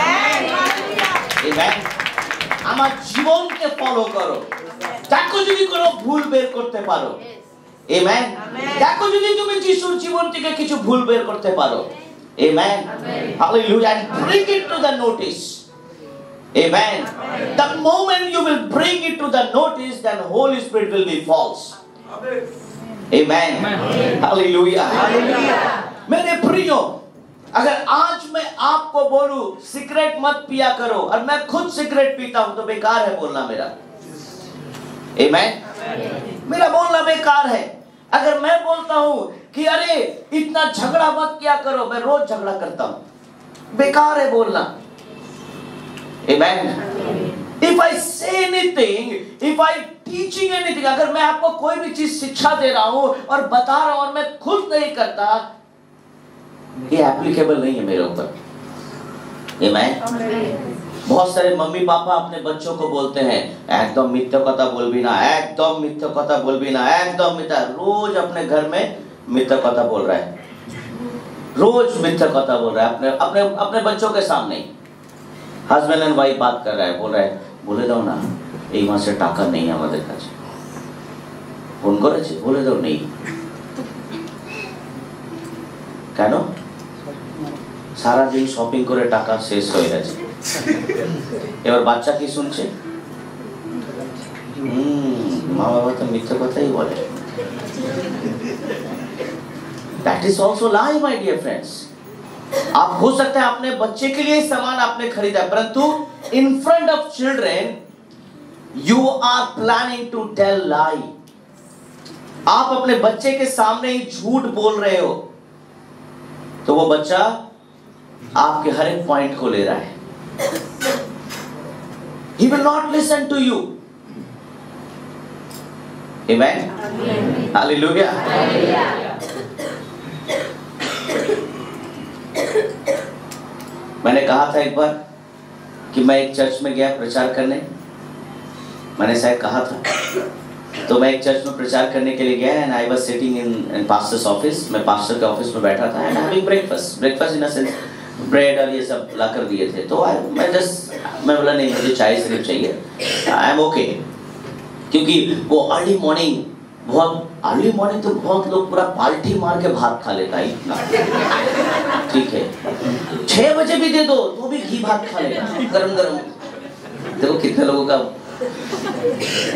आमेन। আমার জীবনকে ফলো করো। দেখো যদি কোনো ভুল বের করতে পারো, আমেন, দেখো যদি তুমি যিশুর জীবন থেকে কিছু ভুল বের করতে পারো, amen, hallelujah, and bring it to the notice. Amen. The moment you will bring it to the notice, then Holy Spirit will be false. Amen. Hallelujah. मेरे प्रियो, अगर आज मैं आपको बोलूं सिगरेट मत पिया करो और मैं खुद सिगरेट पीता हूं तो बेकार है बोलना मेरा। Amen. मेरा बोलना बेकार है। अगर मैं बोलता हूं कि अरे इतना झगड़ा मत किया करो, मैं रोज झगड़ा करता हूं, बेकार है बोलना। Amen. If I say anything, if I teaching anything, अगर मैं आपको कोई भी चीज शिक्षा दे रहा हूं और बता रहा हूं और मैं खुद नहीं करता, ये एप्लीकेबल नहीं है मेरे ऊपर। Amen. बहुत सारे मम्मी पापा अपने बच्चों को बोलते हैं एकदम मिथ्या कथा बोलबी ना, एकदम मिथ्या कथा बोलबी ना, एकदम मिथ्या। रोज अपने घर में मिथ्या कथा बोल रहा है, रोज मिथ्या कथा बोल रहा है अपने अपने अपने बच्चों के सामने। হাজব্যান্ড এন্ড ওয়াইফ बात कर रहा है, बोल रहा है বলে দাও না এই মাসে টাকা নেই আমাদের কাছে, ফোন করেছে বলে দাও নেই। কেন? সারা দিন শপিং করে টাকা শেষ হয়ে গেছে। এবার বাচ্চা কি শুনছে? মা বাবা তো মিথ্যা কথাই বলে। That is also lie, my dear friends. आप हो सकता है अपने बच्चे के लिए सामान आपने खरीदा, परंतु in front of children you are planning to tell lie. आप अपने बच्चे के सामने ही झूठ बोल रहे हो, तो वो बच्चा आपके हर एक पॉइंट को ले रहा है। He will not listen to you. Amen. Hallelujah. मैंने कहा था एक बार कि मैं एक चर्च में गया प्रचार करने, मैंने शायद कहा था। तो मैं एक चर्च में प्रचार करने के लिए गया and I was sitting in pastors office. मैं पास्टर के ऑफिस में बैठा था and having breakfast in a sense bread और ये सब ला कर दिए थे। तो मैं बोला नहीं मुझे चाय सिर्फ चाहिए, आई एम ओके। क्योंकि वो अर्ली मॉर्निंग, बहुत अर्ली मॉर्निंग तो बहुत लोग पूरा पाल्टी मार के भात खा लेता है इतना, ठीक है। 6 बजे भी दे दो तो भी घी भात खा लेगा गरम गरम। देखो कितने लोगों का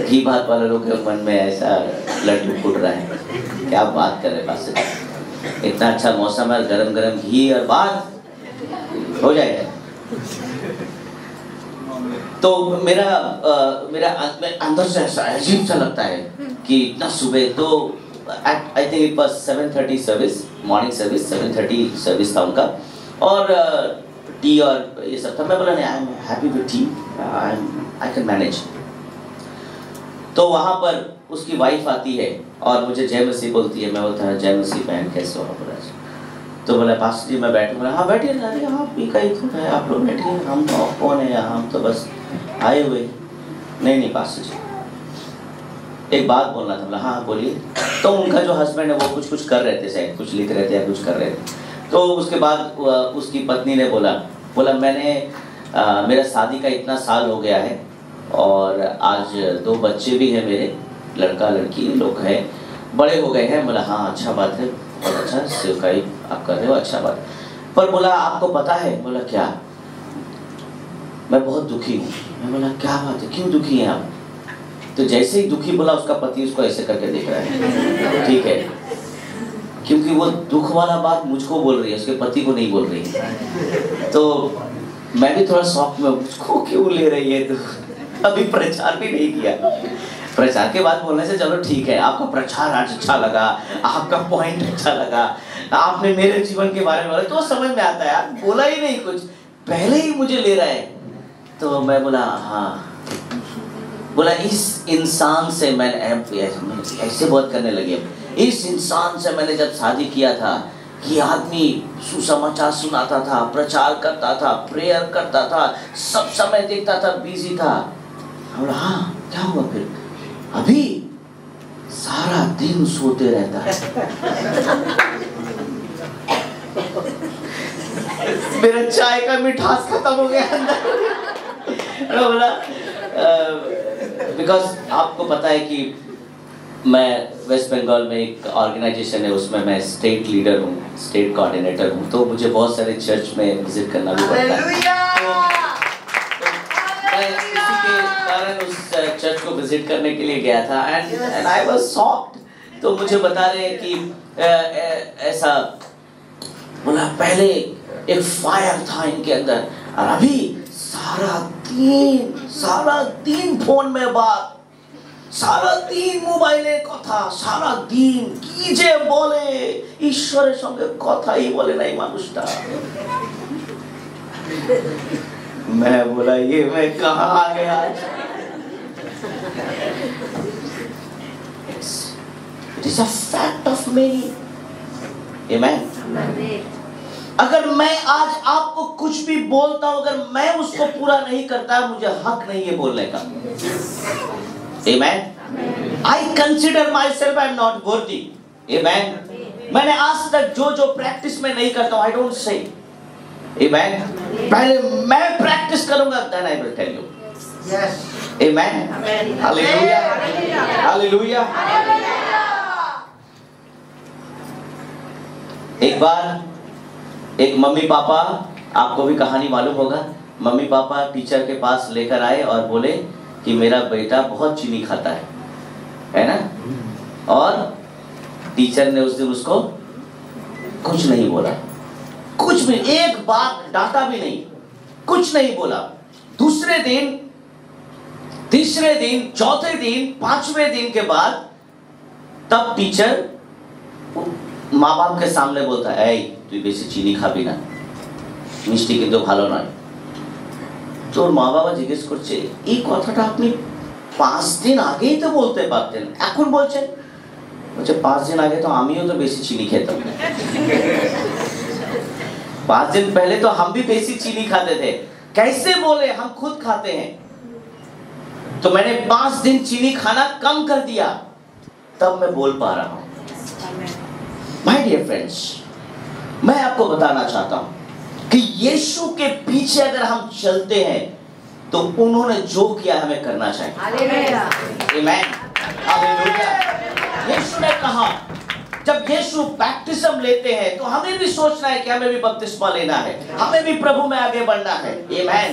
घी भात वाले लोग के मन में ऐसा लड्डू फूट रहा है, क्या बात कर रहे पास से। इतना अच्छा मौसम है, गरम गरम घी और भात हो जाएगा। तो मेरा अंदर से ऐसा अजीब सा लगता है कि इतना सुबह। तो I think it was 7:30 service, morning service, 7:30 service था उनका और टी और ये सब था। मैं बोला नहीं, I am happy with T, I can manage. तो वहाँ पर उसकी वाइफ आती है और मुझे जय मसीह बोलती है। मैं बोलता है जय मसीह बहन कैसे हो आप? तो बोला पास्टर जी मैं बैठूँ। बोला हाँ बैठिए ना, आप भी कहीं तो है, आप लोग बैठिए, हम तो कौन है यहाँ, हम तो बस आए हुए। नहीं पास्टर जी एक बात बोलना था। बोला हाँ बोलिए। तो उनका जो हस्बैंड है वो कुछ कर रहे थे, शायद कुछ लिख रहे थे या कुछ कर रहे थे। तो उसके बाद उसकी पत्नी ने बोला मैंने मेरा शादी का इतना साल हो गया है और आज 2 बच्चे भी हैं मेरे, लड़का लड़की लोग हैं, बड़े हो गए हैं। बोला हाँ अच्छा बात है, बहुत अच्छा सेवकाई आप कर रहे हो, अच्छा बात। पर बोला आपको पता है? बोला क्या? मैं बहुत दुखी हूँ। मैं बोला क्या बात है, क्यों दुखी हैं आप? तो जैसे ही दुखी बोला उसका पति उसको ऐसे करके देख रहा है, ठीक है, क्योंकि वो दुख वाला बात मुझको बोल रही है, उसके पति को नहीं बोल रही है। तो मैं भी थोड़ा शॉक में, मुझको क्यों ले रही है? तो अभी प्रचार भी नहीं किया, प्रचार के बाद बोलने से चलो ठीक है, आपका प्रचार आज अच्छा लगा, आपका पॉइंट अच्छा लगा, आपने मेरे जीवन के बारे में बोला, तो समझ में आता है यार, बोला ही नहीं कुछ, पहले ही मुझे ले रहा है। तो मैं बोला हाँ, बोला इस इंसान से मैंने ऐसे बहुत करने लगे, इस इंसान से मैंने जब शादी किया था, ये आदमी सुसमाचार सुनाता था, प्रचार करता था, प्रेयर करता था, सब समय देखता था, बिजी था। बोला हाँ, क्या हुआ फिर? अभी सारा दिन सोते रहता है। मेरा चाय का मिठास खत्म हो गया अंदर। बोला बिकॉज आपको पता है कि मैं वेस्ट बंगाल में एक ऑर्गेनाइजेशन है, उसमें मैं स्टेट लीडर हूँ, स्टेट कोऑर्डिनेटर हूँ, तो मुझे बहुत सारे चर्च में विजिट करना भी पड़ता है। तो मैं इसी के कारण उस चर्च को विजिट करने के लिए गया था, एंड आई वाज शॉक्ड। तो मुझे बता रहे हैं कि ऐसा बोला पहले एक फायर था इनके अंदर, और अभी सारा दिन फोन में बात, सारा दिन मोबाइले कथा, सारा दिन की जे बोले ईश्वरेर संगे कथाई बोले नहीं मानुषटा। मैं बोला ये मैं कहाँ आ गया? It is a fact of many. Amen. अगर मैं आज आपको कुछ भी बोलता हूं, अगर मैं उसको पूरा नहीं करता, मुझे हक नहीं है बोलने का। Amen. I consider myself I'm not worthy. Amen. मैंने आज तक जो प्रैक्टिस में नहीं करता हूं, I don't say. Amen. पहले मैं प्रैक्टिस करूंगा, then I will tell you. Yes. Amen. Hallelujah. Hallelujah. एक बार एक मम्मी पापा, आपको भी कहानी मालूम होगा, मम्मी पापा टीचर के पास लेकर आए और बोले कि मेरा बेटा बहुत चीनी खाता है ना? और टीचर ने उस दिन उसको कुछ नहीं बोला, कुछ भी, एक बात डांटा भी नहीं, कुछ नहीं बोला। दूसरे दिन, तीसरे दिन, चौथे दिन, पांचवें दिन के बाद तब टीचर माँ बाप के सामने बोलता है, ऐ তুই বেশি চিনি খাবি না, মিষ্টি কিন্তু ভালো নয়। তোর মা বাবা জিজ্ঞেস করছে এই কথাটা আপনি 5 দিন আগেই তো বলতে পারতেন, এখন বলছেন? বলছে 5 दिन आगे तो आमियों तो बेसी चीनी खेता। 5 दिन पहले तो हम भी बेसी चीनी खाते थे, कैसे बोले? हम खुद खाते हैं। तो मैंने 5 दिन चीनी खाना कम कर दिया, तब मैं बोल पा रहा हूं। माय डियर फ्रेंड्स, मैं आपको बताना चाहता हूं कि यीशु के पीछे अगर हम चलते हैं तो उन्होंने जो किया हमें करना चाहिए। आमीन, हालेलुया। यीशु ने कहा, जब यीशु बैप्टिज्म लेते हैं तो हमें भी सोचना है कि हमें भी बपतिस्मा लेना है, हमें भी प्रभु में आगे बढ़ना है। आमीन।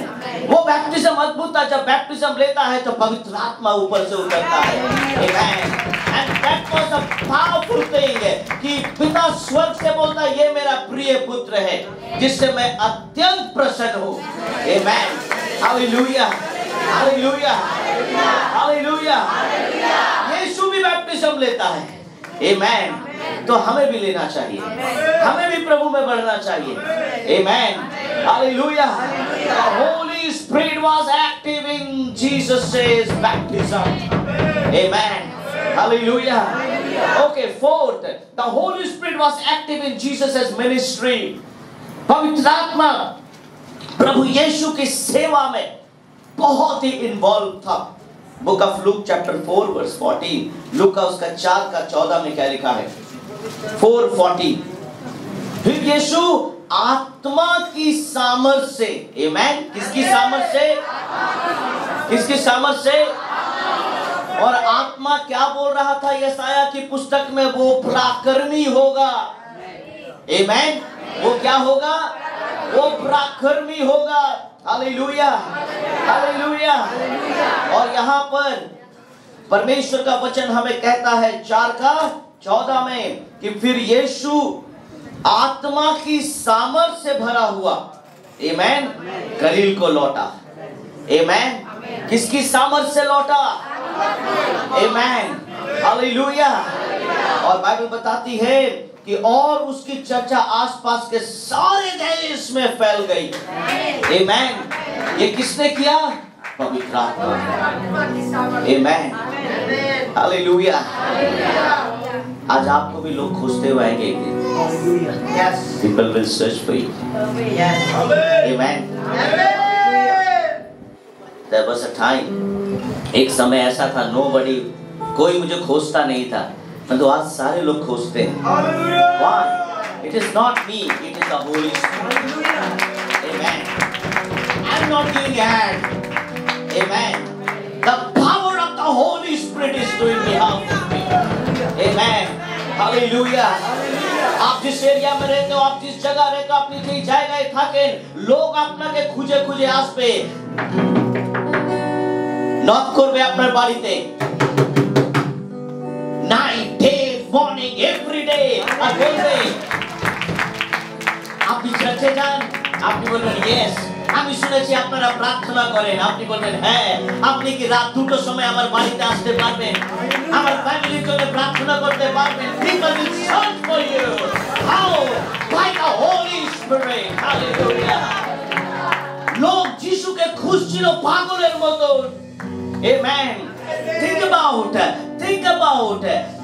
वो बैप्टिज्म अद्भुत था, जब बैप्टिज्म लेता है तो पवित्र आत्मा ऊपर से उतरता है। आमीन। And that was a powerful thing कि पिता स्वर्ग से बोलता है ये मेरा प्रिय पुत्र है जिससे मैं अत्यंत प्रसन्न हूँ। Amen. Hallelujah. Hallelujah. Hallelujah. यीशु भी बैप्टिज्म लेता है। Amen. तो हमें भी लेना चाहिए, हमें भी प्रभु में बढ़ना चाहिए। Amen. Hallelujah. The Holy Spirit was active in Jesus' baptism. Amen. Hallelujah. Okay, fourth, the Holy Spirit was active in Jesus' ministry. पवित्र आत्मा प्रभु यीशु की सेवा में बहुत ही इन्वॉल्व था। Book of Luke chapter 4 verse 14, Luke का उसका 4:14 में क्या लिखा है? 4:14। फिर यीशु आत्मा की सामर्थ से, आमीन, किसकी सामर्थ से? किसकी सामर्थ से? और आत्मा क्या बोल रहा था यशायाह की पुस्तक में? वो पराक्रमी होगा। आमीन। वो क्या होगा? वो पराक्रमी होगा। Hallelujah, hallelujah. और यहाँ पर परमेश्वर का वचन हमें कहता है 4:14 में कि फिर यीशु आत्मा की सामर्थ से भरा हुआ, आमीन, गलील को लौटा। आमीन। किसकी सामर्थ से लौटा? आमेन, हालेलुया। और बाइबल बताती है कि और उसकी चर्चा आसपास के सारे देश में फैल गई। आमेन। ये किसने किया? पवित्र आत्मा। आमेन, हालेलुया। आज आपको भी लोग खोजते हुए आएंगे एक दिन। People will search for you. Amen. There was a time, एक समय ऐसा था, nobody, कोई मुझे खोजता नहीं था, परंतु आज सारे लोग खोजते हैं। Why? It is not me, it is the Holy Spirit. Amen. I'm not doing ad. Amen. The power of the Holy Spirit is doing behalf of me. Amen. Hallelujah. आप जिस एरिया में रहते हो, आप जिस जगह रहते हो, अपनी कई जगह थाके लोग अपना के खुजे खुजे आसपे নক করবে আপনার বাড়িতে, নাইট ডে মর্নিং এভরিডে, আর বলবে আপনি চার্চে যান, আপনি বলবেন ইয়েস, আমি শুনেছি আপনারা প্রার্থনা করেন, আপনি বলবেন হ্যাঁ, আপনি কি রাত 2টোর সময় আমার বাড়িতে আসতে পারবেন, আমার ফ্যামিলির জন্য প্রার্থনা করতে পারবেন? People will search for you. How? By the Holy Spirit. Hallelujah. লোক যিশুকে খুঁজছিল পাগলের মতো। Amen. Think about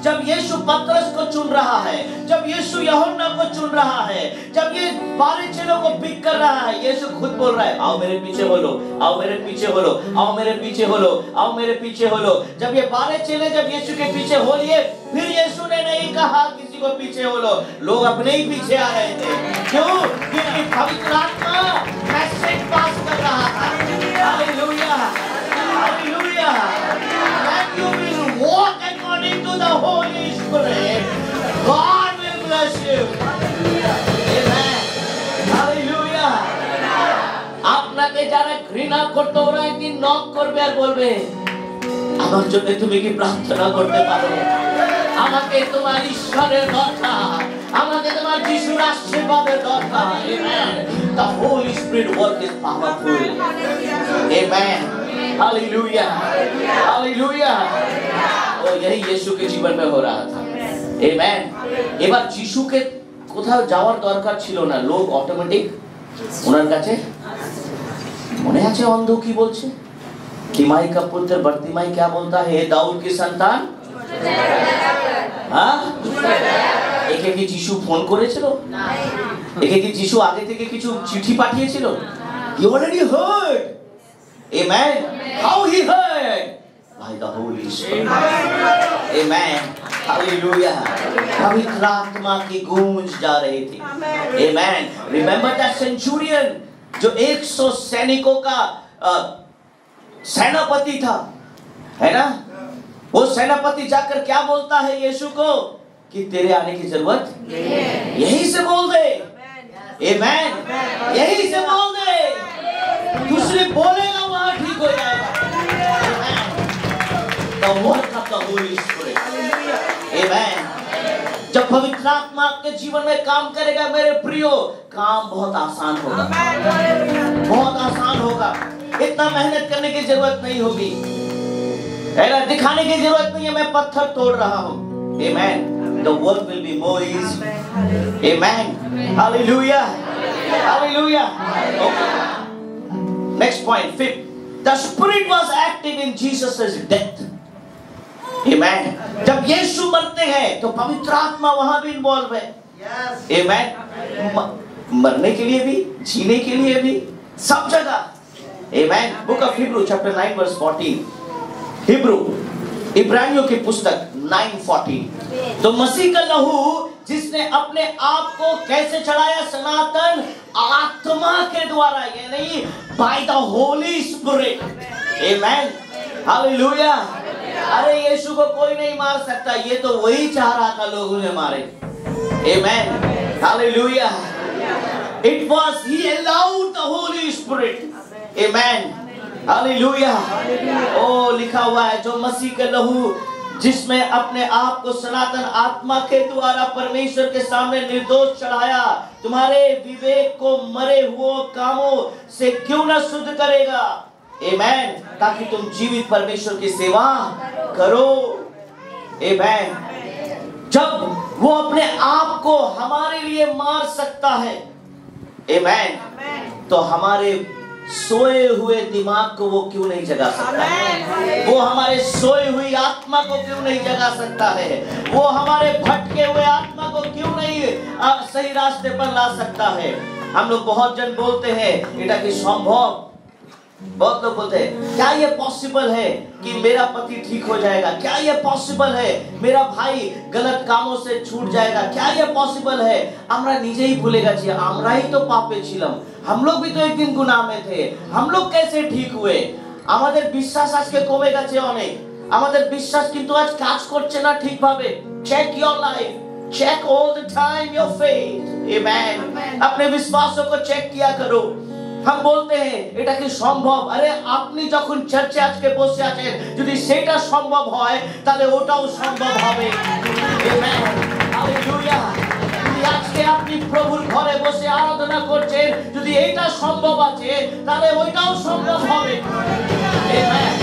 जब यीशु पतरस को चुन रहा है, जब यीशु यूहन्ना को चुन रहा है, जब ये 12 चेलों को पिक कर रहा है, यीशु खुद बोल रहा है आओ मेरे पीछे बोलो, आओ मेरे पीछे बोलो, आओ मेरे पीछे बोलो, आओ मेरे पीछे बोलो। जब ये 12 चेले जब यीशु के पीछे हो लिए, फिर यीशु ने नहीं कहा किसी को पीछे बोलो, लोग अपने ही पीछे आ रहे थे। क्यों? क्योंकि पवित्र आत्मा मैसेज पास कर रहा था। Hallelujah, hallelujah. When you will walk according to the Holy Spirit, God will bless you. Amen. Hallelujah. আপনাকে যারা ঘৃণা করতে, ওরা একদিন নক করবে আর বলবে আমার জন্য তুমি কি প্রার্থনা করতে পারো? আমাকে তোমার ঈশ্বরের দরকার, আমাকে তোমার যিশুর আশীর্বাদের দরকার। Amen. The Holy Spirit work is powerful. Amen. Hallelujah, hallelujah. और यही यीशु के जीवन में हो रहा था। आमेन। এবার যিশুকে কোথাও যাওয়ার দরকার ছিল না, লোক অটোমেটিক ওনার কাছে। মনে আছে অন্ধ কি বলছে? তিমাই का पुत्र बर्तिमाई क्या बोलता है? हे दाऊद की संतान, হ্যাঁ, একে কি যিশু ফোন করেছিল? একে কি যিশু আগে থেকে কিছু চিঠি পাঠিয়েছিল? He already heard. Amen. How he heard? By the Holy Spirit. Amen. Hallelujah. पवित्र आत्मा की गूंज जा रही थी। Amen. Remember that centurion जो 100 सैनिकों का सेनापति था, है ना? वो सेनापति जाकर क्या बोलता है यीशु को कि तेरे आने की जरूरत यहीं से बोल दे। Amen. यहीं से बोल दे, दूसरे बोलेगा वहां ठीक हो जाएगा। The work of the Holy Spirit. Amen. जब पवित्र आत्मा आपके जीवन में काम करेगा मेरे प्रियो, काम बहुत आसान होगा, बहुत आसान होगा। इतना मेहनत करने की जरूरत नहीं होगी, है ना? दिखाने की जरूरत नहीं है मैं पत्थर तोड़ रहा हूँ। Amen. The work will be more easy. Amen. Hallelujah. Hallelujah. Okay. Next point, 5th. The Spirit was active in Jesus' death. Amen. जब यीशु मरते हैं तो पवित्र आत्मा वहां भी इन्वॉल्व है। Amen. मरने के लिए भी, जीने के लिए भी, सब जगह। Amen. Book of Hebrew chapter 9 verse 14. Hebrew, इब्रानियों की पुस्तक 9:14। तो मसीह का लहू जिसने अपने आप को कैसे चढ़ाया? सनातन आत्मा के द्वारा, ये नहीं by the Holy Spirit. Amen. Hallelujah. अरे यीशु को कोई नहीं मार सकता, ये तो वही चाह रहा था लोग उन्हें मारे। Amen. Hallelujah. It was he allowed the Holy Spirit. Amen. Hallelujah. ओ लिखा हुआ है जो मसीह का लहू जिसमें अपने आप को सनातन आत्मा के द्वारा परमेश्वर के सामने निर्दोष चढ़ाया, तुम्हारे विवेक को मरे हुए कामों से क्यों न शुद्ध करेगा? आमेन, ताकि तुम जीवित परमेश्वर की सेवा करो। आमेन। जब वो अपने आप को हमारे लिए मार सकता है, आमेन, तो हमारे सोए हुए दिमाग को वो क्यों नहीं जगा सकता है? वो हमारे सोए हुई आत्मा को क्यों नहीं जगा सकता है? वो हमारे भटके हुए आत्मा को क्यों नहीं सही रास्ते पर ला सकता है? हम लोग बहुत जन बोलते हैं এটা কি সম্ভব? बहुत लोग बोलते हैं क्या ये पॉसिबल है कि मेरा पति ठीक हो जाएगा? क्या ये पॉसिबल है मेरा भाई गलत कामों से छूट जाएगा? क्या ये पॉसिबल है? আমরা নিজেই ভুলে গেছি আমরাই তো পাপে ছিলাম, हम लोग भी तो एक दिन गुनाह में थे, हम लोग कैसे ठीक हुए? আমাদের বিশ্বাস আজকে কমে গেছে অনেক, আমাদের বিশ্বাস কিন্তু আজ কাজ করছে না ঠিকভাবে। Check your life, check all the time your faith. Amen. अपने विश्वासों को चेक किया करो। हम बोलते हैं এটা কি সম্ভব? আরে আপনি যখন চার্চে আজকে বসে আছেন, যদি সেটা সম্ভব হয় তাহলে ওটাও সম্ভব হবে। Amen, hallelujah. যদি আজকে আপনি প্রভুর ঘরে বসে আরাধনা করছেন, যদি এটা সম্ভব আছে তাহলে ওইটাও সম্ভব হবে। Amen.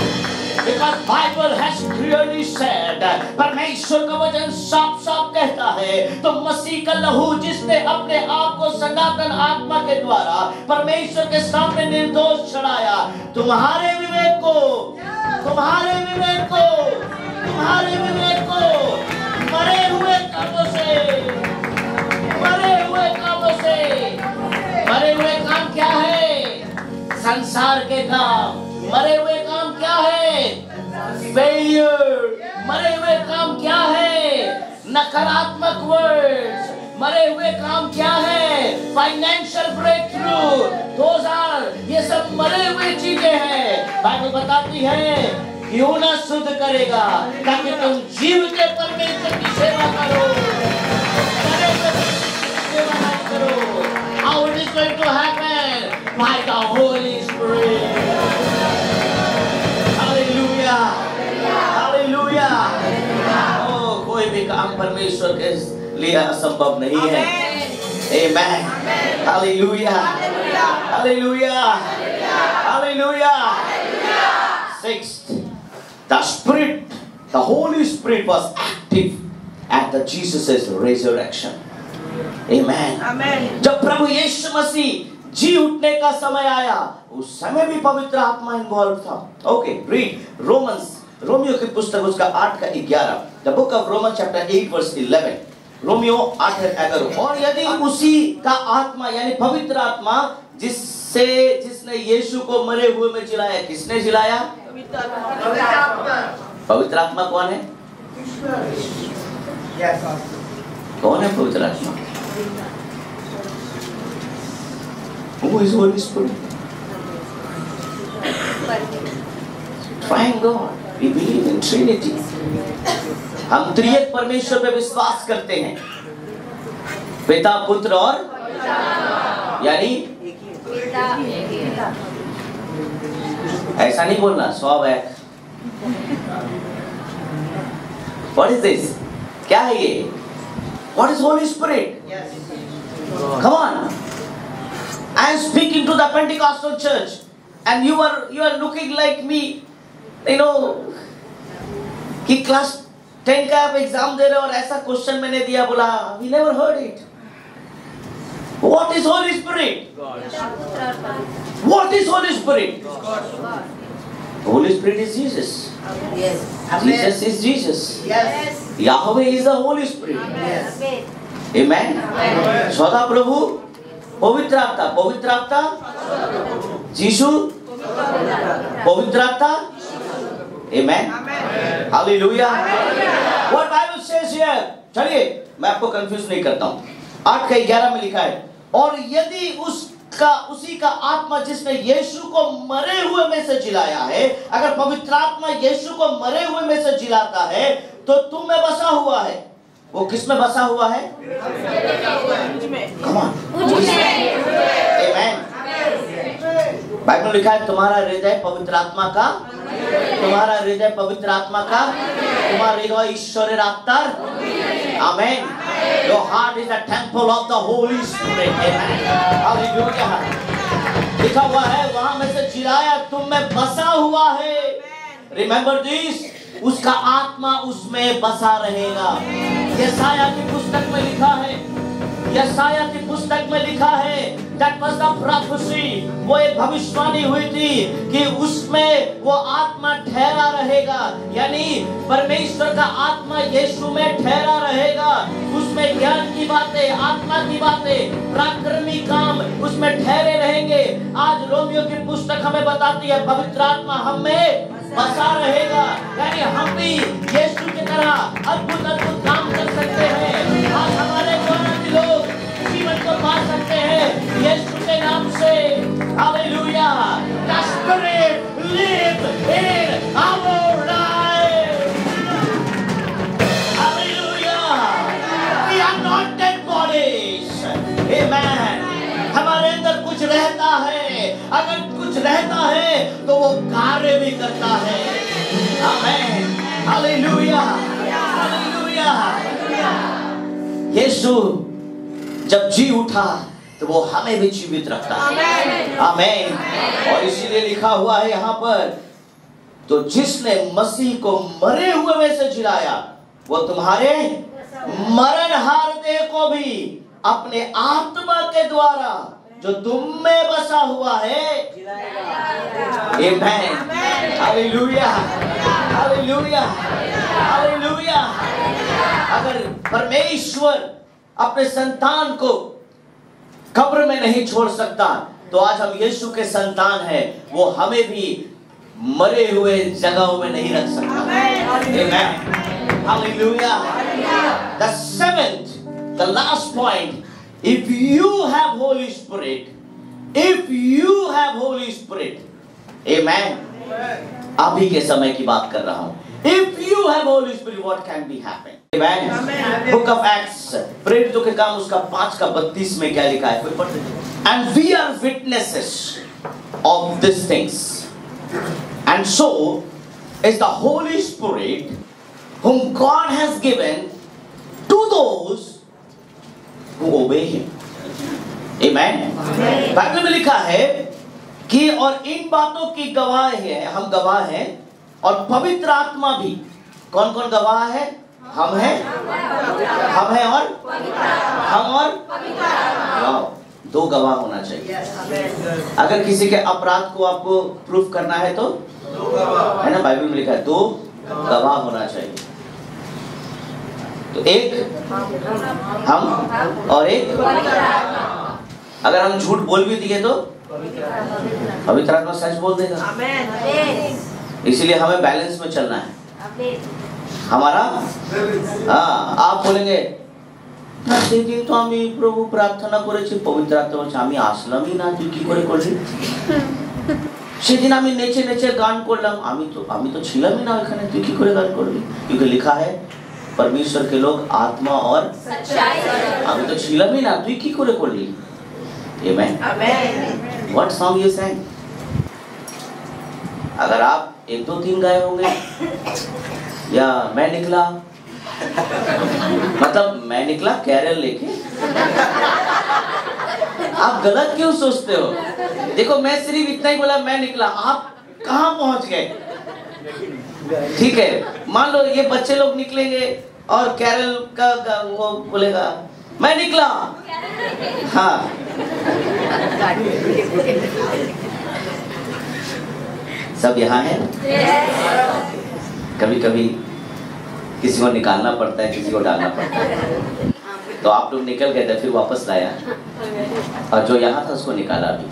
Because Bible has clearly said, परमेश्वर का वचन साफ साफ कहता है, तो मसीह का लहू जिसने अपने आप को सनातन आत्मा के द्वारा परमेश्वर के सामने निर्दोष चढ़ाया, तुम्हारे विवेक को, तुम्हारे विवेक को, तुम्हारे विवेक को मरे हुए कामों से, मरे हुए कामों से, मरे हुए काम क्या है? संसार के काम। मरे हुए काम क्या है? फेलियर। मरे हुए काम क्या है? नकारात्मक वर्ड्स। मरे हुए काम क्या है? Financial breakthrough. ये सब मरे हुए चीजें हैं। बाइबल बताती है क्यों ना शुद्ध करेगा ताकि तुम जीवते परमेश्वर की सेवा करो। मरे हुए सेवा ना करो। How it is going to happen? By the Holy Spirit. Hallelujah. ओ कोई भी काम परमेश्वर के लिए असंभव नहीं है। Amen. Hallelujah, hallelujah, hallelujah. Sixth, the Spirit, the Holy Spirit was active at the Jesus' resurrection. Amen. जब प्रभु यीशु मसीह जी उठने का समय आया, उस समय भी पवित्र आत्मा इन्वॉल्व था। ओके, रीड रोमन्स, रोमियो की पुस्तक उसका 8:11, the book of Roman chapter 8 verse 11, रोमियो 8:11। और यदि उसी का आत्मा यानी पवित्र आत्मा जिसने यीशु को मरे हुए में जिलाया, किसने जिलाया? पवित्र आत्मा कौन है? कौन है पवित्र आत्मा? Who is Holy Spirit? Triune God. We believe in Trinity. हम त्रिएक परमेश्वर पे विश्वास करते हैं, पिता, पुत्र और यानी ऐसा नहीं बोलना सब है। What is this? क्या है ये? What is Holy Spirit? Come on. I am speaking to the Pentecostal church, and you are looking like me, you know, कि क्लास 10 का आप एग्जाम दे रहे हो और ऐसा क्वेश्चन मैंने दिया, बोला we never heard it. What is Holy Spirit? What is Holy Spirit? Holy Spirit is Jesus.
Yes.
Jesus is Jesus.
Yes.
Yahweh is the Holy Spirit.
Yes.
Amen. सदा प्रभु पवित्र आत्मा, पवित्र आत्मा जीसु पवित्र आत्मा। Amen. Hallelujah. What Bible says here? चलिए मैं आपको कंफ्यूज नहीं करता हूँ। 8:11 में लिखा है, और यदि उसी का आत्मा जिसने यीशु को मरे हुए में से जिलाया है, अगर पवित्र आत्मा यीशु को मरे हुए में से जिलाता है तो तुम में बसा हुआ है। वो किस में बसा हुआ है? Come on. Amen. बाइबल में लिखा है तुम्हारा हृदय पवित्र आत्मा का, तुम्हारा हृदय पवित्र आत्मा का, तुम्हारा हृदय ईश्वरेर आत्मार। आमेन। Your heart is a temple of the Holy Spirit. Amen. Hallelujah. लिखा हुआ है वहां में से चिल्लाया तुम में बसा हुआ है। रिमेंबर दिस, उसका आत्मा उसमें बसा रहेगा। यशाया की पुस्तक में लिखा है, यशाया की पुस्तक में लिखा है that was the prophecy, वो एक भविष्यवाणी हुई थी कि उसमें वो आत्मा ठहरा रहेगा, यानी परमेश्वर का आत्मा यीशु में ठहरा रहेगा। उसमें ज्ञान की बातें, आत्मा की बातें, पराक्रमी काम उसमें ठहरे रहेंगे। आज रोमियो की पुस्तक हमें बताती है पवित्र आत्मा हम में बसा रहेगा, यानी हम भी यीशु की तरह अद्भुत अद्भुत काम कर सकते हैं। आज हमारे द्वारा भी लोग जीवन को पा सकते हैं यीशु के नाम से। Hallelujah. The Spirit lives in our lives. Hallelujah. We are not dead bodies. Amen. हमारे अंदर कुछ रहता है, अगर कुछ रहता है तो वो कार्य भी करता है। आमेन। हालेलुया। हालेलुया। यीशु जब जी उठा तो वो हमें भी जीवित रखता है। आमेन। और इसीलिए लिखा हुआ है यहाँ पर, तो जिसने मसीह को मरे हुए में से जिलाया वो तुम्हारे मरणहार देह को भी अपने आत्मा के द्वारा जो तुम में बसा हुआ है। आमेन। हालेलुया। हालेलुया। हालेलुया। अगर परमेश्वर अपने संतान को कब्र में नहीं छोड़ सकता तो आज हम यीशु के संतान हैं, वो हमें भी मरे हुए जगहों में नहीं रख सकता। आमेन। Hallelujah. The seventh, the last point, if you have Holy Spirit, if you have Holy Spirit, amen, अभी के समय की बात कर रहा हूं। If you have Holy Spirit, what can be happen? Amen. Book of Acts, प्रेरितों के काम उसका 5:32 में क्या लिखा है? And we are witnesses of these things, and so is the Holy Spirit, whom God has given to those who obey Him. Amen. Bible में लिखा है कि और इन बातों की गवाह है, हम गवाह हैं, और पवित्र आत्मा भी। कौन कौन गवाह है? हम हैं, हम हैं और हम और दो गवाह होना चाहिए। अगर किसी के अपराध को आपको प्रूफ करना है तो है ना, बाइबल में लिखा है 2 गवाह होना चाहिए। तो एक हम और एक, अगर हम झूठ बोल भी दिए तो पवित्र आत्मा सच बोल देगा। इसीलिए हमें बैलेंस में चलना है हमारा। आप बोलेंगे সেদিন তো আমি প্রভু প্রার্থনা করেছি, পবিত্র আত্মা বলছে আমি আসলামই না, তুই কি করে করলি? সেদিন আমি নেচে নেচে গান করলাম, আমি তো ছিলামই না ওখানে, তুই কি করে গান করবি? क्योंकि लिखा है परमेश्वर के लोग आत्मा और सच्चाई, আমি তো ছিলামই না, তুই কি করে করলি? Amen. What song you sang? अगर आप 1 2 3 गाए होंगे, या मैं निकला, मतलब मैं निकला कैरल लेके, आप गलत क्यों सोचते हो? देखो मैं सिर्फ इतना ही बोला, मैं निकला, आप कहाँ पहुंच गए? ठीक है, मान लो ये बच्चे लोग निकलेंगे और कैरल का वो बोलेगा मैं निकला। हाँ, सब यहाँ है। कभी कभी किसी को निकालना पड़ता है, किसी को डालना पड़ता है। तो आप लोग निकल गए थे, फिर वापस लाया, और जो यहाँ था उसको निकाला भी।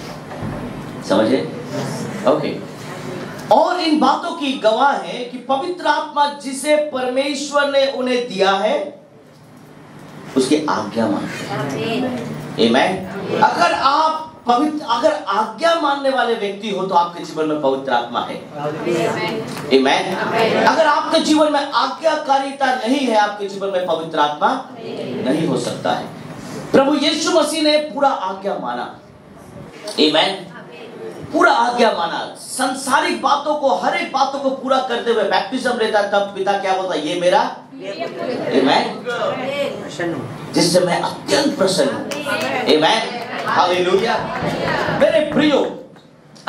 समझे? ओके। और इन बातों की गवाह है कि पवित्र आत्मा जिसे परमेश्वर ने उन्हें दिया है उसकी आज्ञा मानते। आमेन। अगर आज्ञा मानने वाले व्यक्ति हो तो आपके जीवन में पवित्र आत्मा है। आमेन। अगर आपके जीवन में आज्ञाकारिता नहीं है, आपके जीवन में पवित्र आत्मा नहीं हो सकता है। प्रभु यीशु मसीह ने पूरा आज्ञा माना। आमेन। पूरा आज्ञा माना, संसारिक बातों को, हर एक बातों को पूरा करते हुए बैप्टिज्म लेता, तब पिता क्या बोलता? ये मेरा, आमेन, जिससे मैं अत्यंत प्रसन्न हूं। आमेन। हालेलुया। मेरे प्रियो,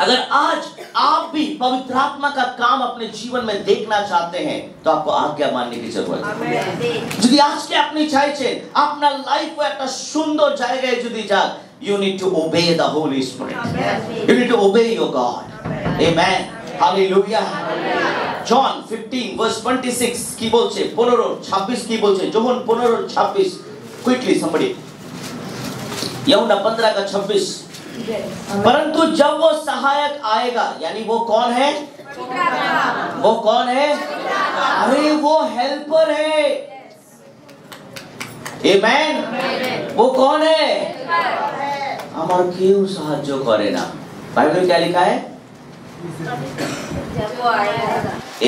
अगर आज आप भी पवित्र आत्मा का काम अपने जीवन में देखना चाहते हैं तो आपको आज्ञा मानने की जरूरत है। यदि आज के अपनी চাইছেন আপনার লাইফে একটা সুন্দর জায়গায় যদি যান, you need to obey the Holy Spirit. You need to obey your God. Amen. Hallelujah. John 15 verse 26 কি বলছে? 15:26 কি বলছে? যোহন 15:26 quickly somebody. यूहन्ना 15:26। परंतु जब वो सहायक आएगा, यानी वो कौन है? वो कौन है? अरे वो हेल्पर है। आमेन। वो कौन है? আমার কেউ সাহায্য করে না। बाइबल क्या लिखा है?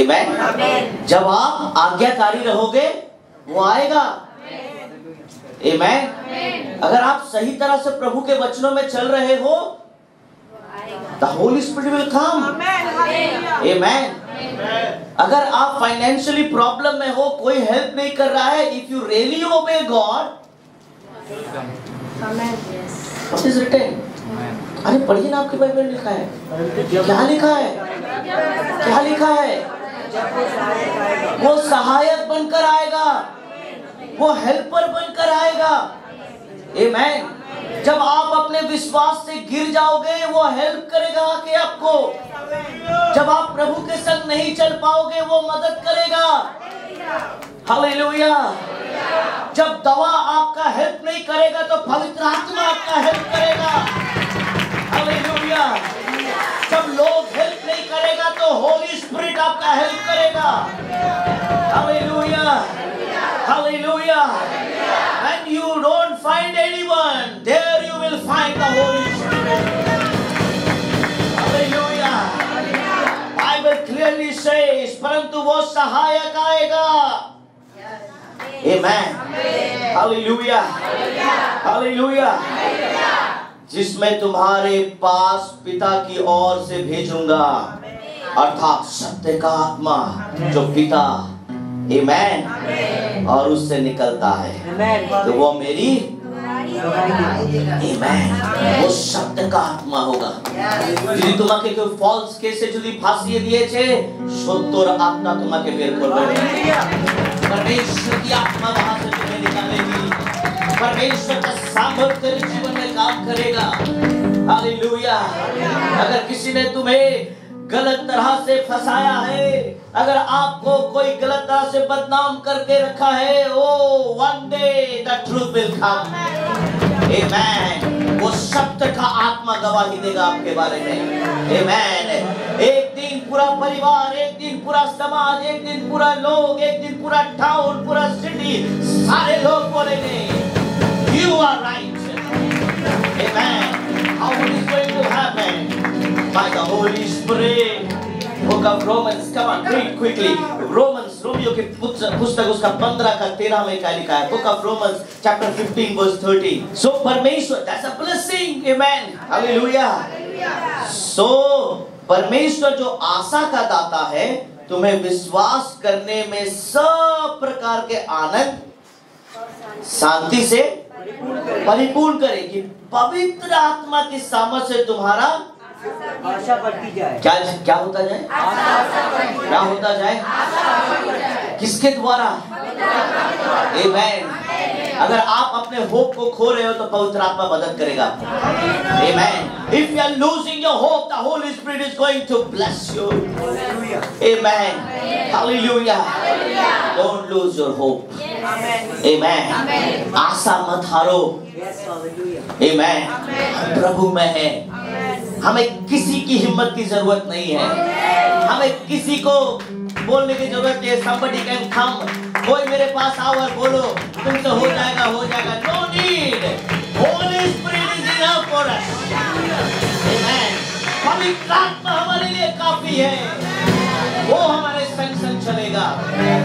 आमेन। जब आप आज्ञाकारी रहोगे वो आएगा। आमेन। अगर आप सही तरह से प्रभु के वचनों में चल रहे हो, the Holy Spirit will come. Amen. अगर आप फाइनेंशियली प्रॉब्लम में हो, कोई हेल्प नहीं कर रहा है, if you really obey God, what is written? अरे पढ़िए ना, आपके बाइबल में लिखा है। क्या लिखा है? क्या लिखा है? वो सहायक बनकर आएगा, वो हेल्पर बनकर आएगा। आमेन। जब आप अपने विश्वास से गिर जाओगे, वो हेल्प करेगा आके आपको। जब आप प्रभु के संग नहीं चल पाओगे, वो मदद करेगा। हालेलुया। जब दवा आपका हेल्प नहीं करेगा तो पवित्र आत्मा आपका हेल्प करेगा। हालेलुया। जब लोग हेल्प नहीं करेगा तो होली स्पिरिट आपका हेल्प करेगा। Hallelujah. Hallelujah. When you don't find anyone, there you will find the Holy Spirit. Hallelujah. Bible clearly says, परंतु वो सहायक आएगा। Amen. Hallelujah. Hallelujah. जिसमें तुम्हारे पास पिता की ओर से भेजूंगा, अर्थात सत्य का आत्मा जो पिता Amen. और उससे निकलता है। तो वो मेरी Amen. वो सत्य का आत्मा होगा। যদি তোমাকে কেউ ফলস কেসে যদি ফাঁসিয়ে দিয়েছে, সত্যর আত্মা তোমাকে বের করবে। परमेश्वर की आत्मा वहां से तुम्हें निकालेगी। परमेश्वर का सामर्थ्य तेरे जीवन में काम करेगा। हालेलुया। अगर किसी ने तुम्हें गलत तरह से फंसाया है, अगर आपको कोई गलत तरह से बदनाम करके रखा है, ओ one day the truth will come. Amen. वो सत्य का आत्मा गवाही देगा आपके बारे में। Amen. एक दिन पूरा परिवार, एक दिन पूरा समाज, एक दिन पूरा लोग, एक दिन पूरा टाउन, पूरा सिटी, सारे लोग बोलेंगे You are right. Amen. How it is going to happen? By the Holy Spirit. Book of Romans, come on, read quickly. Romans, Romeo के पुस्तक उसका 15:13 में क्या लिखा है? Book of Romans, chapter 15, verse 30. So परमेश्वर, that's a blessing, amen, hallelujah. So परमेश्वर जो आशा का दाता है, तुम्हें विश्वास करने में सब प्रकार के आनंद शांति से परिपूर्ण करेगी। पवित्र आत्मा की सामर्थ से तुम्हारा आशा बढ़ती जाए। क्या होता जाए? क्या होता जाए? किसके द्वारा? आमेन। अगर आप अपने होप को खो रहे हो तो पवित्र आत्मा मदद करेगा। आमेन। If you are losing your hope, the Holy Spirit is going to bless you. Amen. Hallelujah. Don't lose your hope. Amen. आशा मत हारो। Amen. प्रभु में है। हमें किसी की हिम्मत की जरूरत नहीं है। हमें किसी को बोलने की जरूरत है। Somebody can come. कोई मेरे पास आओ और बोलो तुमसे हो जाएगा, हो जाएगा। No need. Holy Spirit is enough for us. Amen. पवित्र आत्मा हमारे लिए काफी है। वो हमारे संग संग चलेगा,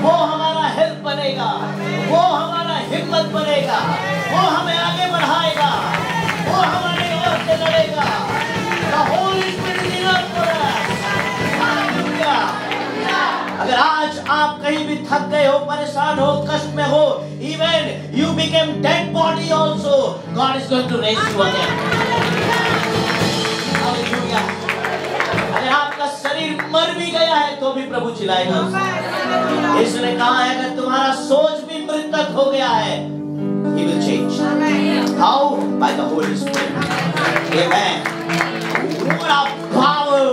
वो हमारा हेल्प बनेगा, वो हमारा हिम्मत बनेगा, वो हमें आगे बढ़ाएगा, वो हमारे ओर से लड़ेगा। The Holy Spirit is enough for us. Hallelujah. अगर आज आप कहीं भी थक गए हो, परेशान हो, कष्ट में हो, even you became dead body also, God is going to raise you again. जिलाएगा उसे। यीशु ने कहा है अगर तुम्हारा सोच भी मृतक हो गया है, he will change. How? By the Holy Spirit. Amen. What a power!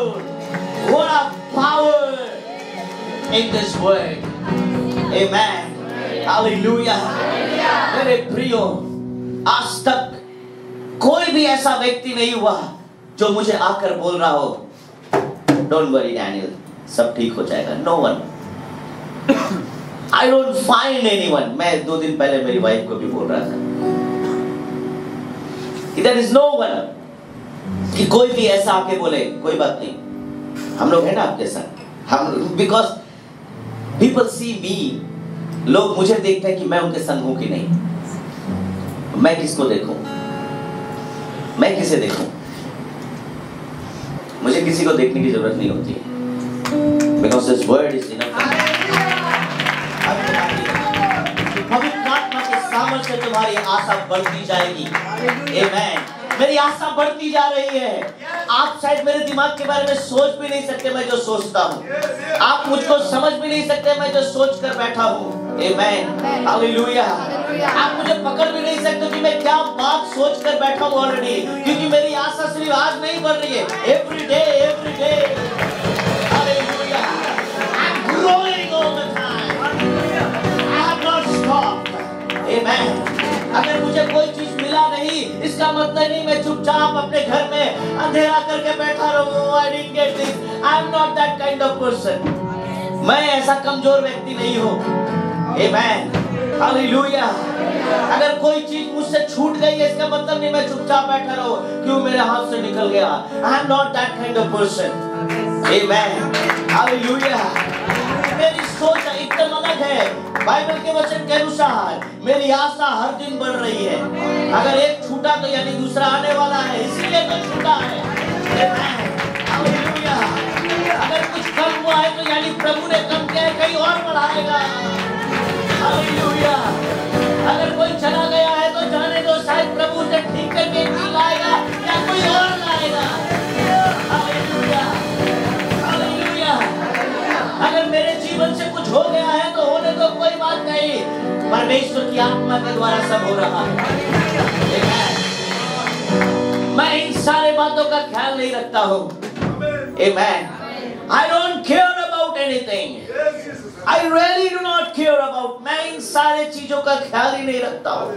What a power in this word. Amen. Hallelujah. मेरे प्रियो, आज तक कोई भी ऐसा व्यक्ति नहीं हुआ जो मुझे आकर बोल रहा हो डोंट वरी डैनियल, सब ठीक हो जाएगा। No one. I don't find anyone. मैं 2 दिन पहले मेरी वाइफ को भी बोल रहा था, देयर इज नो वन कि कोई भी ऐसा आके बोले कोई बात नहीं, हम लोग हैं ना आपके साथ। हम बिकॉज पीपल सी मी, लोग मुझे देखते हैं कि मैं उनके संग हूं कि नहीं। मैं किसको देखूं? मैं किसे देखूं? मुझे किसी को देखने की जरूरत नहीं होती, because this word is enough. पवित्र आत्मा के सामर्थ्य से तुम्हारी आशा बढ़ती जाएगी। आमेन। मेरी आशा बढ़ती जा रही है। आप शायद मेरे दिमाग के बारे में सोच भी नहीं सकते मैं जो सोचता हूँ। आप मुझको समझ भी नहीं सकते मैं जो सोच कर बैठा हूँ। आमेन। हालेलुया। आप मुझे पकड़ भी नहीं सकते कि मैं क्या बात सोच कर बैठा हूँ ऑलरेडी, क्योंकि मेरी आशा सिर्फ आज नहीं बढ़ रही है, every day every day. Hallelujah. I am growing all the time. I have not stopped. Amen. अगर मुझे कोई चीज मिला नहीं, इसका मतलब नहीं मैं चुपचाप अपने घर में अंधेरा करके बैठा रहूं। I didn't get this. I am not that kind of person. मैं ऐसा कमजोर व्यक्ति नहीं हूँ। Amen. Hallelujah. अगर कोई चीज मुझसे छूट गई है, इसका मतलब नहीं मैं चुपचाप बैठा रहूं क्यों मेरे हाथ से निकल गया। I am not that kind of person. Amen. Hallelujah. मेरी सोच एकदम अलग है। बाइबल के वचन के अनुसार मेरी आशा हर दिन बढ़ रही है। अगर एक छूटा तो यानी दूसरा आने वाला है, इसीलिए तो छूटा है। हालेलुया। अगर कुछ कम हुआ है तो यानी प्रभु ने कम किया है, कहीं और बढ़ाएगा। हालेलुया। अगर कोई चला गया है तो जाने दो, शायद प्रभु उसे ठीक करके लाएगा या कोई और लाएगा। हालेलुया। हालेलुया। अगर मेरे जीवन से कुछ हो गया है तो होने दो, कोई बात नहीं। परमेश्वर की आत्मा के द्वारा सब हो रहा है। मैं इन सारे बातों का ख्याल नहीं रखता हूँ। Amen. I don't care about anything. I really do not care about. मैं इन सारे चीजों का ख्याल ही नहीं रखता हूँ।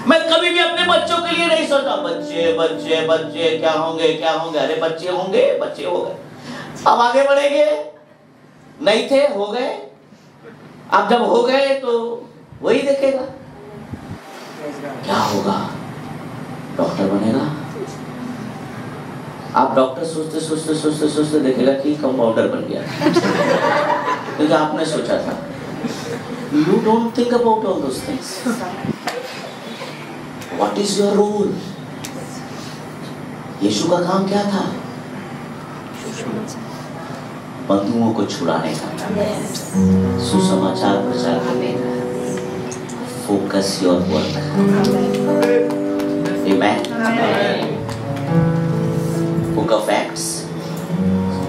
मैं कभी भी अपने बच्चों के लिए नहीं सोचता बच्चे बच्चे बच्चे क्या होंगे क्या होंगे। अरे बच्चे होंगे, बच्चे हो गए, अब आगे बढ़ेंगे। नहीं थे, हो गए। अब जब हो गए तो वही देखेगा क्या होगा। डॉक्टर बनेगा। आप डॉक्टर सोचते सोचते सोचते सोचते देखेगा कि कंपाउंडर बन गया, क्योंकि आपने सोचा था। You don't think about all those things. What is your role? यीशु का काम क्या था? बंधुओं को छुड़ाने का, सुसमाचार प्रचार करने का। Focus your work. Amen. Book of Acts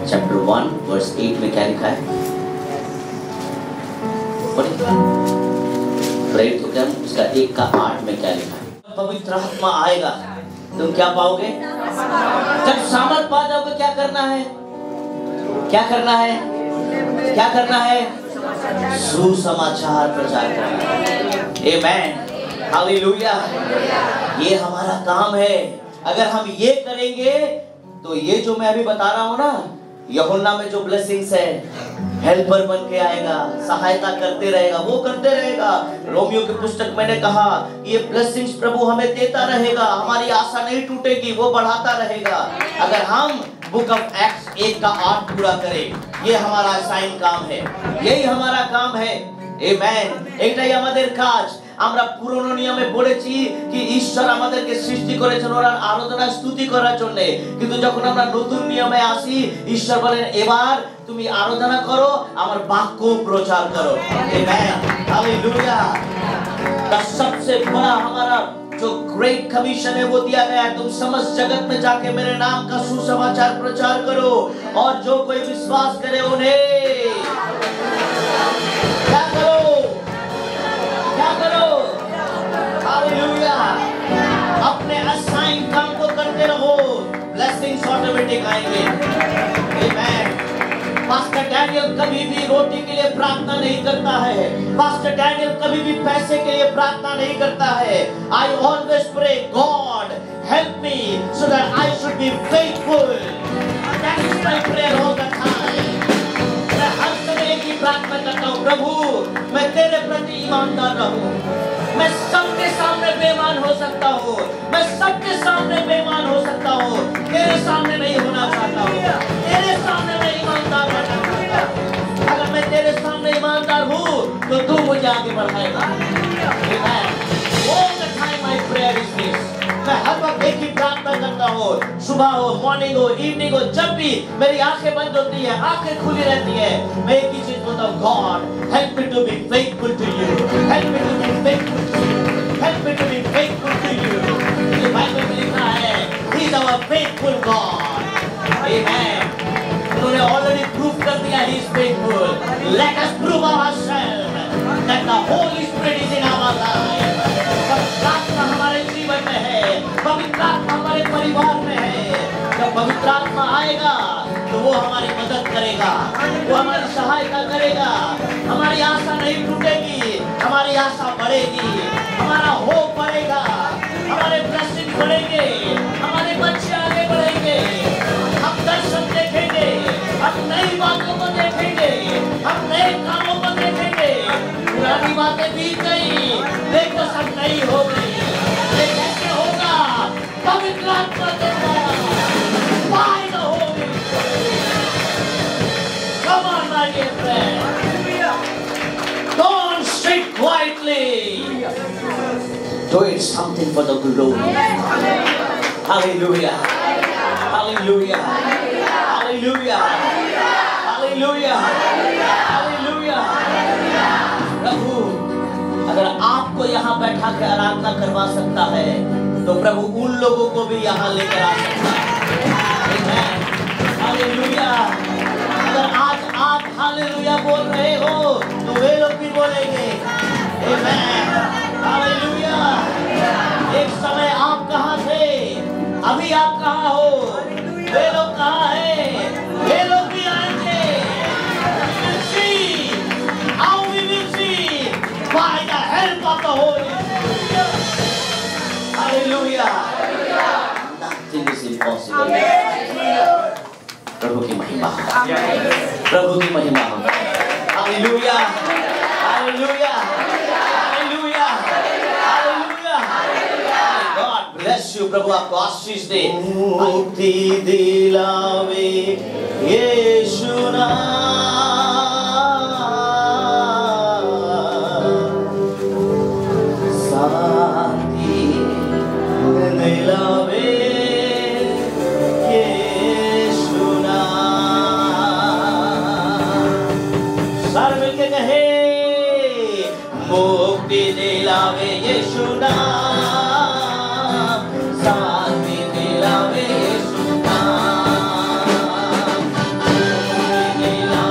chapter 1 verse 8 में क्या लिखा है? प्रेरित हो क्या उसका 1 का 8 में क्या लिखा है? पवित्र आत्मा आएगा तुम क्या पाओगे? जब सामर्थ पा जाओगे क्या करना है? क्या करना है? क्या करना है? सुसमाचार प्रचार करना है। आमेन। हालेलुया। ये हमारा काम है। अगर हम ये करेंगे तो ये जो मैं अभी बता रहा हूँ ना, यूहन्ना में जो ब्लेसिंग्स है, हेल्पर बन के आएगा, सहायता करते रहेगा, वो करते रहेगा। रोमियो की पुस्तक मैंने कहा ये ब्लेसिंग्स प्रभु हमें देता रहेगा, हमारी आशा नहीं टूटेगी, वो बढ़ाता रहेगा। अगर हम बुक ऑफ एक्ट्स 1 का 8 पूरा करें, ये हमारा असाइन काम है, यही हमारा काम है। आमेन। এটাই আমাদের কাজ। আমরা পুরনো নিয়মে পড়েছি কি ঈশ্বর আমাদেরকে সৃষ্টি করেছেন ওর আরাধনা স্তুতি করার জন্য, কিন্তু যখন আমরা নতুন নিয়মে আসি ঈশ্বর বলেন এবার তুমি আরাধনা করো, আমার বাক্য প্রচার করো। আমেন। हालेलुया। सबसे बड़ा हमारा जो ग्रेट कमीशन है वो दिया गया है, तुम समस्त जगत में जाके मेरे नाम का सुसमाचार प्रचार करो और जो कोई विश्वास करे उन्हें हालेलुया। अपने असाइन काम को करते रहो, ब्लेसिंग्स ऑटोमेटिक आएंगे। आमेन। पास्टर डैनियल कभी भी रोटी के लिए प्रार्थना नहीं करता है। पास्टर डैनियल कभी भी पैसे के लिए प्रार्थना नहीं करता है। I always pray God help me so that I should be faithful. That is my prayer all the time. मैं हर समय एक ही प्रार्थना करता हूँ, प्रभु मैं तेरे प्रति ईमानदार रहूं। मैं सबके सामने बेईमान हो सकता हूँ, मैं सबके सामने बेईमान हो सकता हूँ, तेरे सामने नहीं होना चाहता हूँ। तेरे सामने मैं ईमानदार रहना चाहता हूँ। अगर मैं तेरे सामने ईमानदार हूँ तो तू मुझे आगे बढ़ाएगा। All the time my prayer is this. मैं हर वक्त एक ही प्रार्थना करता हूँ, सुबह हो, मॉर्निंग हो, इवनिंग हो, जब भी मेरी आंखें बंद होती है, आंखें खुली रहती है, मैं एक ही चीज बोलता हूँ, God help me to be faithful to you, help me to be faithful to you, help me to be faithful to you. ये बाइबल में लिखा है, he is our faithful God. Amen. उन्होंने ऑलरेडी प्रूव कर दिया, he is faithful. Let us prove ourselves that the Holi spirit is in our life. पवित्र आत्मा हमारे जीवन में है, पवित्र आत्मा हमारे परिवार में है। जब पवित्र आत्मा आएगा तो वो हमारी मदद करेगा, वो हमारी सहायता करेगा। हमारी आशा नहीं टूटेगी, हमारी आशा बढ़ेगी, हमारा होप बढ़ेगा, हमारे ब्लेसिंग बढ़ेंगे, हमारे बच्चे आगे बढ़ेंगे, हम दर्शन देखेंगे, हम नई बातों को देखेंगे, हम नए कामों को देखेंगे। पुरानी बातें बीत गई, देखो सब नई हो गई। ये कैसे होगा? पवित्र आत्मा के द्वारा। By the Holy Spirit. Come on, my dear friend. Don't sit quietly. Do it something for the glory. Hallelujah. Hallelujah. Hallelujah. Hallelujah. Hallelujah. प्रभु अगर आपको यहाँ बैठा के आराधना करवा सकता है तो प्रभु उन लोगों को भी यहाँ लेकर आ सकता है। हालेलुया। अगर आज आप हालेलुया बोल रहे हो तो वे लोग भी बोलेंगे। आमेन। हालेलुया। एक समय आप कहाँ थे, अभी आप कहाँ हो, वे लोग कहाँ हैं, वे लोग भी आएंगे। How we will see by the help of the Holy Spirit. Hallelujah. Nothing is impossible. प्रभु की महिमा हो, प्रभु की महिमा हो। Hallelujah. Hallelujah. Hallelujah. Hallelujah. God bless you. प्रभु आपको आशीष दे। मुक्ति दिलावे यीशु नाम, मुक्ति दिलावे यीशु नाम, शांति दिलावे यीशु नाम, मुक्ति दिलावे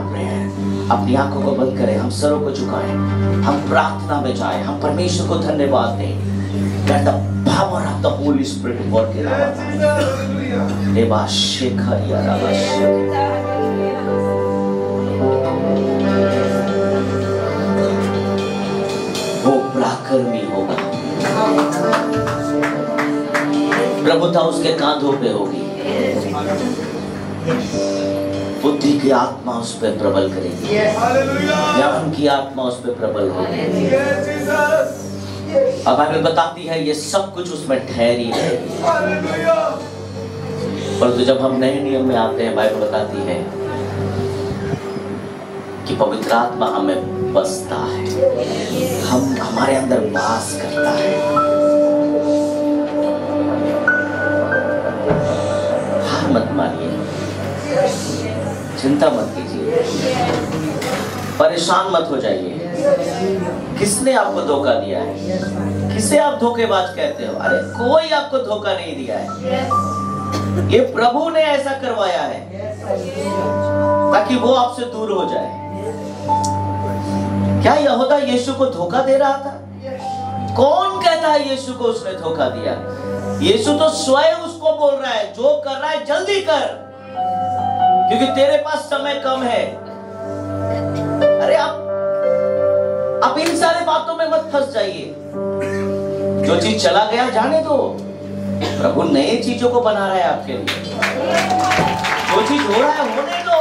नाप रहे हैं। अपनी आंखों को बंद करें, हम सरों को झुकाएं, हम प्रार्थना में जाएं, हम परमेश्वर को धन्यवाद दें। Let the power of the Holy Spirit work in our lives. देवा शेखर या रावा शेखर। वो पराक्रमी होगा, प्रभुता उसके कांधों पे होगी, बुद्धि की आत्मा उस पे प्रबल करेगी, ज्ञान की आत्मा उस पे प्रबल होगी। अब बाइबल बताती है ये सब कुछ उसमें ठहरी है। परंतु जब हम नए नियम में आते हैं, बाइबल बताती है कि पवित्र आत्मा हमें बसता है, हमारे अंदर वास करता है। हार मत मानिए, चिंता मत कीजिए, परेशान मत हो जाइए। किसने आपको धोखा दिया है? किसे आप धोखेबाज कहते हो? अरे कोई आपको धोखा नहीं दिया है, ये प्रभु ने ऐसा करवाया है ताकि वो आपसे दूर हो जाए। क्या यहूदा यीशु को धोखा दे रहा था? कौन कहता है यीशु को उसने धोखा दिया? यीशु तो स्वयं उसको बोल रहा है, जो कर रहा है जल्दी कर, क्योंकि तेरे पास समय कम है। अरे आप इन सारे बातों में मत फंस जाइए। जो चीज चला गया जाने दो, प्रभु नए चीजों को बना रहा है आपके लिए। जो चीज हो रहा है होने दो,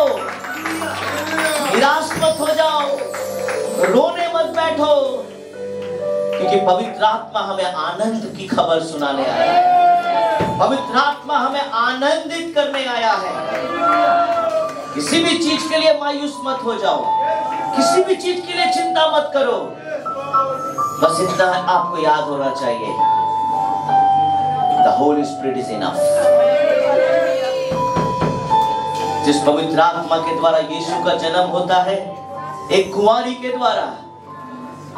निराश मत हो जाओ, रोने मत बैठो, क्योंकि पवित्र आत्मा हमें आनंद की खबर सुनाने आया है। पवित्र आत्मा हमें आनंदित करने आया है। किसी भी चीज के लिए मायूस मत हो जाओ, किसी भी चीज के लिए चिंता मत करो। बस इतना आपको याद होना चाहिए, The Holy Spirit is enough। जिस पवित्र आत्मा के द्वारा यीशु का जन्म होता है, एक कुंवारी के द्वारा,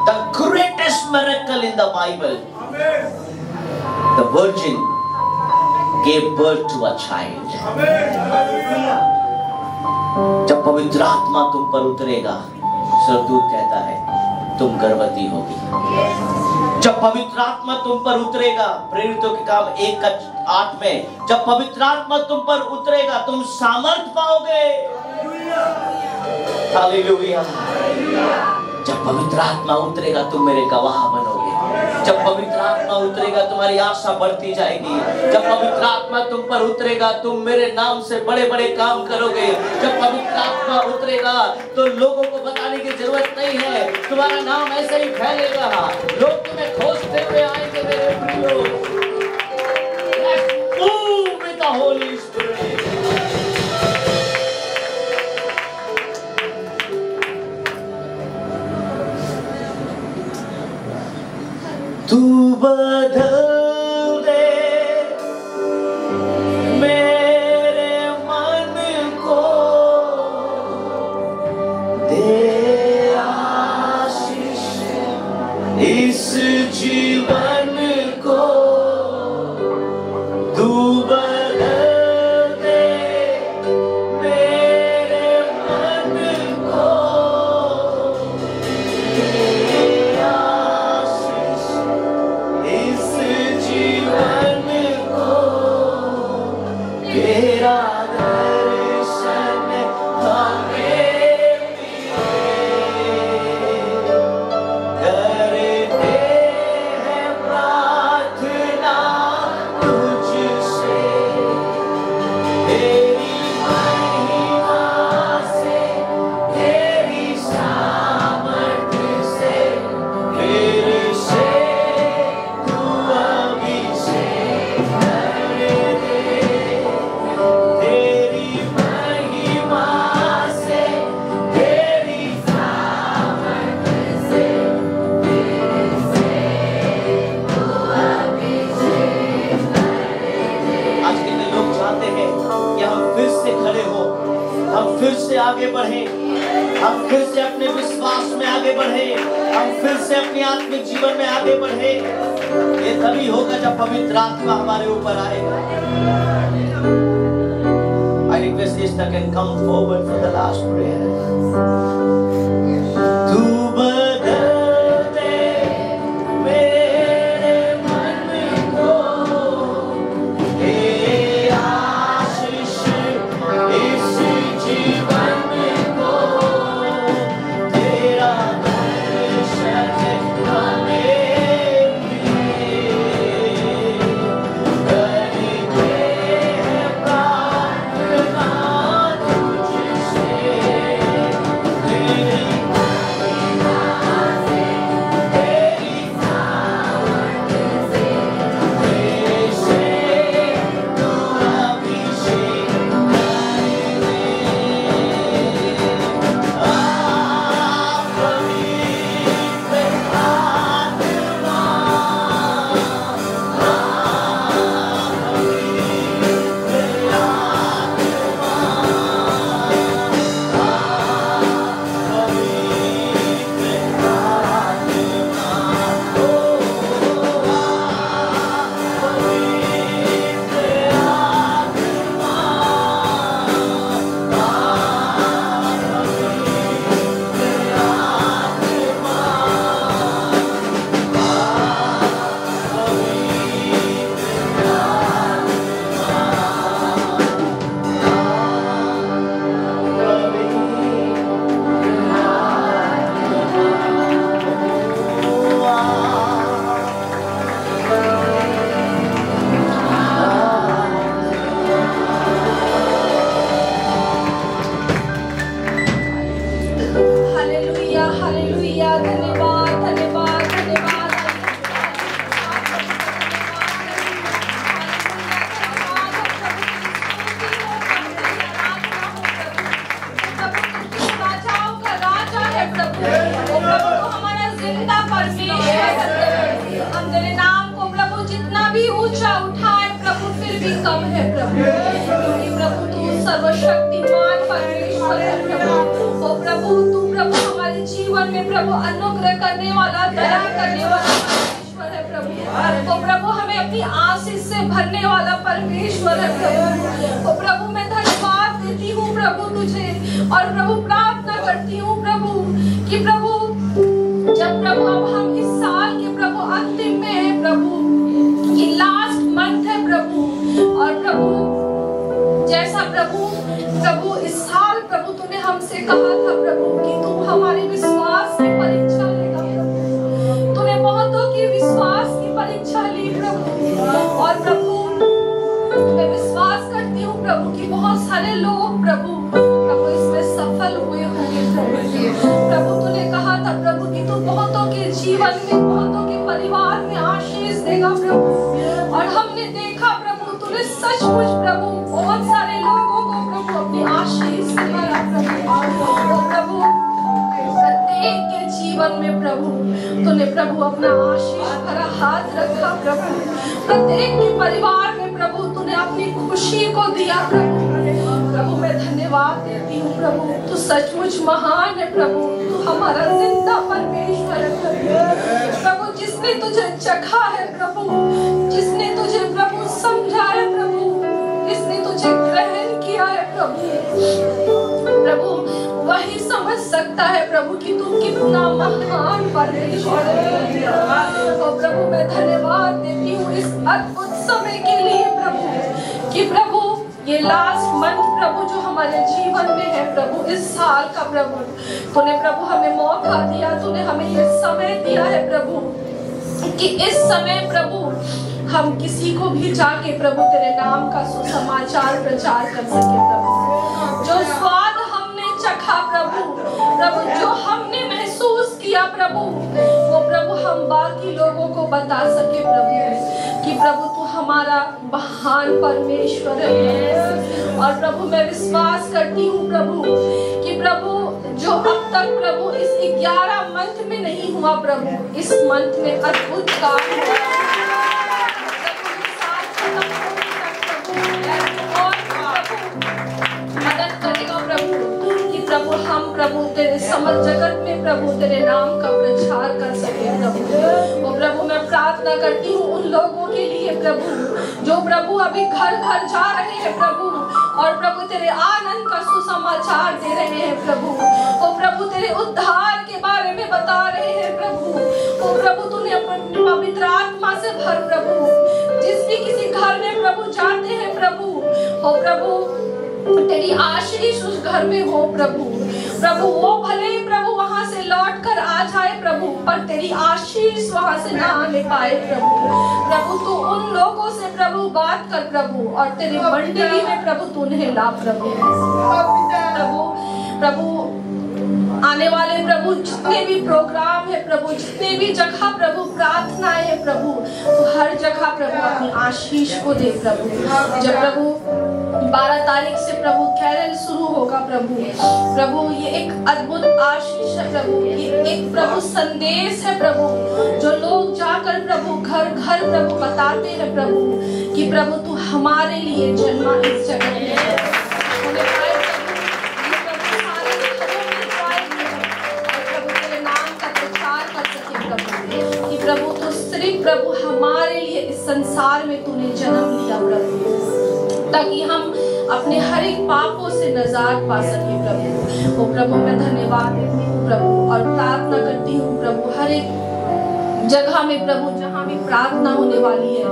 the greatest miracle in the Bible, the virgin gave birth to a child। जब पवित्र आत्मा तुम पर उतरेगा, स्वर्गदूत कहता है तुम गर्भवती होगी। जब पवित्र आत्मा तुम पर उतरेगा, प्रेरितों के काम 1:8 में, जब पवित्र आत्मा तुम पर उतरेगा तुम सामर्थ पाओगे। हालेलुया। जब पवित्र आत्मा उतरेगा तुम मेरे गवाह बनोगे। जब पवित्र आत्मा उतरेगा तुम्हारी आशा बढ़ती जाएगी। जब पवित्र आत्मा तुम पर उतरेगा तुम मेरे नाम से बड़े बड़े काम करोगे। जब पवित्र आत्मा उतरेगा तो लोगों को बताने की जरूरत नहीं है, तुम्हारा नाम ऐसे ही फैलेगा, लोग तुम्हें खोजते हुए आएंगे। मेरे प्रियो, let's move with the Holy Spirit। तू बदल दे मेरे मन को, दे आशीष इस जीवन को। तू बदल दे मेरे मन को, तेरा दर्शन हमें करते हैं प्रार्थना तुझसे। तेरी महिमा से, तेरी सामर्थ्य से, फिर से तू अभिषेक कर दे। फिर से आगे बढ़े, हम फिर से अपने विश्वास में आगे बढ़े, हम फिर से अपने आत्मिक जीवन में आगे बढ़े। ये तभी होगा जब पवित्र आत्मा हमारे ऊपर आएगा। I request sister can come forward for the last prayer. तू बदल दे मेरे मन को, हे आशीष इस जीवन को, तेरा दर्शन हमें करके प्रार्थना तुझसे, तेरी महिमा से, तेरी सामर्थ से, तेरे से तू अभिषेक कर दे।
हालेलुया हालेलुया, धन्यवाद धन्यवाद धन्यवाद। राजाओं का राजा है प्रभु, वो प्रभु तो हमारा जिंदा परमेश्वर है प्रभु। हम तेरे नाम को प्रभु जितना भी ऊंचा उठाए प्रभु फिर भी कम है प्रभु, क्योंकि प्रभु तू सर्वशक्तिमान परमेश्वर है प्रभु। ओ प्रभु तू प्रभु हमारे जीवन में प्रभु अनुग्रह करने वाला, दया करने वाला परमेश्वर है प्रभु। ओ प्रभु हमें अपनी आशीष से भरने वाला परमेश्वर है प्रभु। ओ प्रभु मैं धन्यवाद देती हूँ प्रभु तुझे, और प्रभु प्रार्थना करती हूँ प्रभु कि प्रभु जब प्रभु अब हम इस साल के प्रभु अंतिम में है प्रभु, ये लास्ट मंथ है प्रभु, और प्रभु जैसा प्रभु इस साल प्रभु तूने हमसे कहा था प्रभु कि तू हमारे विश्वास की परीक्षा लेगा प्रभु। तूने बहुतों की विश्वास की परीक्षा ली प्रभु, और प्रभु मैं विश्वास करती हूँ प्रभु कि बहुत सारे लोग प्रभु इसमें सफल हुए होंगे प्रभु। प्रभु तूने कहा था प्रभु कि तू बहुतों के जीवन में, बहुतों के परिवार में आशीष देगा प्रभु, और हमने देखा प्रभु तूने सचमुच प्रभु बहुत सारे लोगों को प्रभु अपनी आशीष से भरा प्रभु। प्रभु प्रत्येक के जीवन में प्रभु तूने प्रभु अपना आशीष भरा हाथ रखा प्रभु। प्रत्येक के परिवार में प्रभु तूने अपनी खुशी को दिया प्रभु। प्रभु मैं धन्यवाद देती हूँ प्रभु, तू सचमुच महान है प्रभु। तू हमारा जिंदा परमेश्वर है प्रभु। प्रभु जिसने तुझे चखा है प्रभु, जिसने तुझे प्रभु समझा है प्रभु, जिसने तुझे ग्रहण किया है प्रभु, प्रभु वही समझ सकता है प्रभु कि तू कितना महान परमेश्वर है। और प्रभु मैं धन्यवाद देती हूँ इस अद्भुत समय के लिए प्रभु, कि प्रभु ये लास्ट मंथ प्रभु जो हमारे जीवन में है प्रभु, इस साल का प्रभु तूने प्रभु हमें मौका दिया, तूने हमें ये समय दिया है प्रभु कि इस समय प्रभु हम किसी को भी जाके प्रभु तेरे नाम का सुसमाचार प्रचार कर सके प्रभु। जो स्वाद हमने चखा प्रभु, जो हमने महसूस किया प्रभु, वो प्रभु हम बाकी लोगों को बता सके प्रभु कि प्रभु तू हमारा महान परमेश्वर है। और प्रभु मैं विश्वास करती हूँ प्रभु कि प्रभु जो अब तक प्रभु इस 11 मंथ में नहीं हुआ प्रभु, इस मंथ में अद्भुत काम हुआ। मदद करेगा प्रभु कि प्रभु हम प्रभु तेरे समस्त जगत में प्रभु तेरे नाम का प्रचार कर सके प्रभु। वो प्रभु मैं प्रार्थना करती हूँ उन लोगों के लिए प्रभु जो प्रभु अभी घर घर जा रहे हैं प्रभु, और प्रभु तेरे आनंद का सुसमाचार दे रहे हैं प्रभु। ओ प्रभु तेरे उद्धार के बारे में बता रहे हैं प्रभु। ओ प्रभु तूने अपनी पवित्र आत्मा से भर प्रभु। जिस भी किसी घर में प्रभु जाते हैं प्रभु, ओ प्रभु तेरी आशीष उस घर में हो प्रभु। प्रभु वो भले ही प्रभु वहां से लौट कर आ जाए प्रभु, पर तेरी आशीष वहां से ना आने पाए प्रभु। प्रभु तू उन लोगों से प्रभु बात कर प्रभु, और तेरी मंडली में प्रभु तू उन्हें ला प्रभु। प्रभु आने वाले प्रभु जितने भी प्रोग्राम है प्रभु, जितने भी जगह प्रभु प्रार्थनाएं है प्रभु, तो हर जगह प्रभु अपनी आशीष को दे प्रभु। जब प्रभु 12 तारीख से प्रभु कैरल शुरू होगा प्रभु ये एक अद्भुत आशीष है प्रभु, ये एक प्रभु संदेश है प्रभु, जो लोग जाकर प्रभु घर घर प्रभु बताते हैं प्रभु कि प्रभु तू हमारे लिए जन्मा इस जगत में। प्रभु तो सिर्फ प्रभु हमारे लिए इस संसार में तूने जन्म लिया प्रभु, ताकि हम अपने हर एक पापों से निजात पा सके प्रभु। ओ प्रभु मैं धन्यवाद देती हूँ प्रभु, और प्रार्थना करती हूँ प्रभु हर एक जगह में प्रभु जहाँ भी प्रार्थना होने वाली है,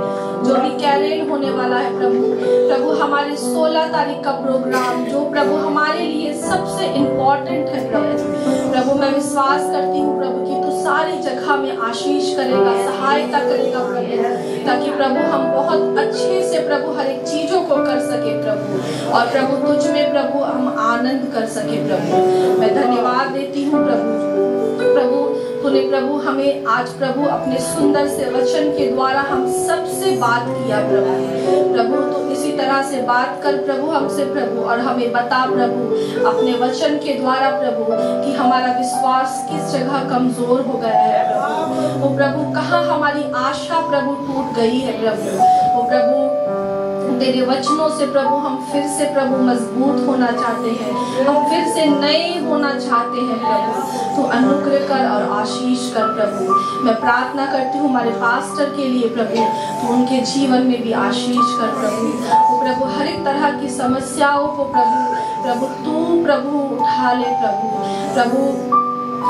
जो भी कैरल होने वाला है प्रभु हमारे 16 तारीख का प्रोग्राम जो प्रभु हमारे लिए सबसे इम्पोर्टेंट है प्रभु मैं विश्वास करती हूँ प्रभु कि तू सारी जगह में आशीष करेगा, सहायता करेगा प्रभु, ताकि प्रभु हम बहुत अच्छे से प्रभु हर एक चीजों को कर सके प्रभु, और प्रभु तुझ में प्रभु हम आनंद कर सके प्रभु। मैं धन्यवाद देती हूँ प्रभु तूने प्रभु हमें आज प्रभु अपने सुंदर से वचन के द्वारा हम सबसे बात किया प्रभु तो इसी तरह से बात कर प्रभु हमसे प्रभु, और हमें बता प्रभु अपने वचन के द्वारा प्रभु कि हमारा विश्वास किस जगह कमजोर हो गया है प्रभु। वो प्रभु कहाँ हमारी आशा प्रभु टूट गई है प्रभु। वो प्रभु तेरे वचनों से प्रभु हम फिर से प्रभु मजबूत होना चाहते हैं, हम फिर से नए होना चाहते हैं प्रभु। तू अनुग्रह कर और आशीष कर प्रभु। मैं प्रार्थना करती हूँ हमारे पास्टर के लिए प्रभु, तू उनके जीवन में भी आशीष कर प्रभु। वो प्रभु हर एक तरह की समस्याओं को प्रभु तू प्रभु उठा ले प्रभु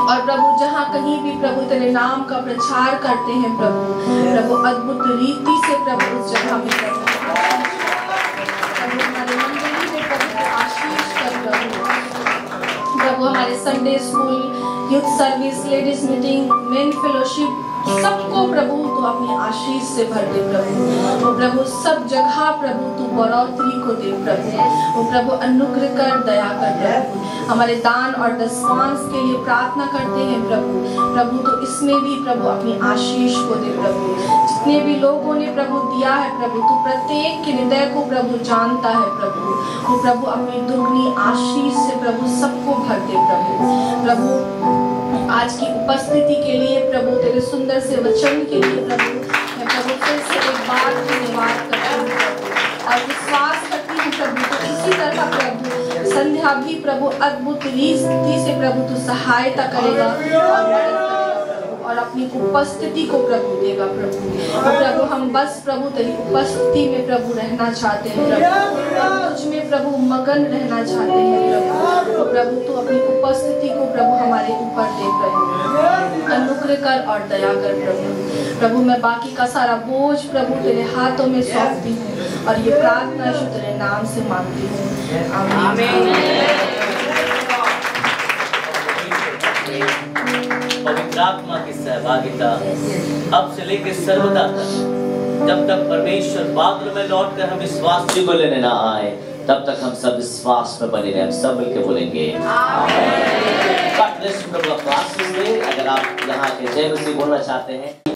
और प्रभु जहाँ कहीं भी प्रभु तेरे नाम का प्रचार करते हैं प्रभु अद्भुत रीति से प्रभु उस जगह में प्रभु हमारे मंदिर में प्रभु आशीष कर प्रभु हमारे Sunday school, youth service, ladies meeting, main fellowship सबको प्रभु तू अपनी आशीष से भर दे प्रभु। प्रभु सब जगह प्रभु तू बढ़ोतरी को दे प्रभु। प्रभु अनुग्रह कर, दया कर प्रभु। हमारे दान और दशमांश के लिए प्रार्थना करते हैं प्रभु तो इसमें भी प्रभु अपनी आशीष को दे प्रभु। जितने भी लोगों ने प्रभु दिया है प्रभु तू प्रत्येक के हृदय को प्रभु जानता है प्रभु अपनी दुगनी आशीष से प्रभु सबको भर दे प्रभु आज की उपस्थिति के लिए प्रभु तेरे सुंदर से वचन के लिए प्रभु मैं प्रभु फिर से एक बार धन्यवाद करती हूँ और विश्वास करती हूँ प्रभु तो इसी तरह प्रभु संध्या भी प्रभु अद्भुत रीति से प्रभु तू सहायता करेगा और मदद करेगा और अपनी उपस्थिति को प्रभु देगा प्रभु हम बस प्रभु तेरी उपस्थिति में प्रभु रहना चाहते हैं प्रभु तुझ में प्रभु मगन रहना चाहते हैं प्रभु तू अपनी उपस्थिति को प्रभु हमारे ऊपर दे प्रभु अनुग्रह कर और दया कर प्रभु मैं बाकी का सारा बोझ प्रभु तेरे हाथों में सौंपती हूँ और ये प्रार्थना तेरे नाम से मांगती हूँ आमीन।
पवित्र आत्मा की सहभागिता अब से लेकर सर्वदा तक जब तक परमेश्वर बादल में लौटकर हम विश्वास
को लेने ना आए तब तक हम सब विश्वास में बने रहे। हम सब मिलकर बोलेंगे आमीन। अगर आप यहाँ के जय मसीह बोलना चाहते हैं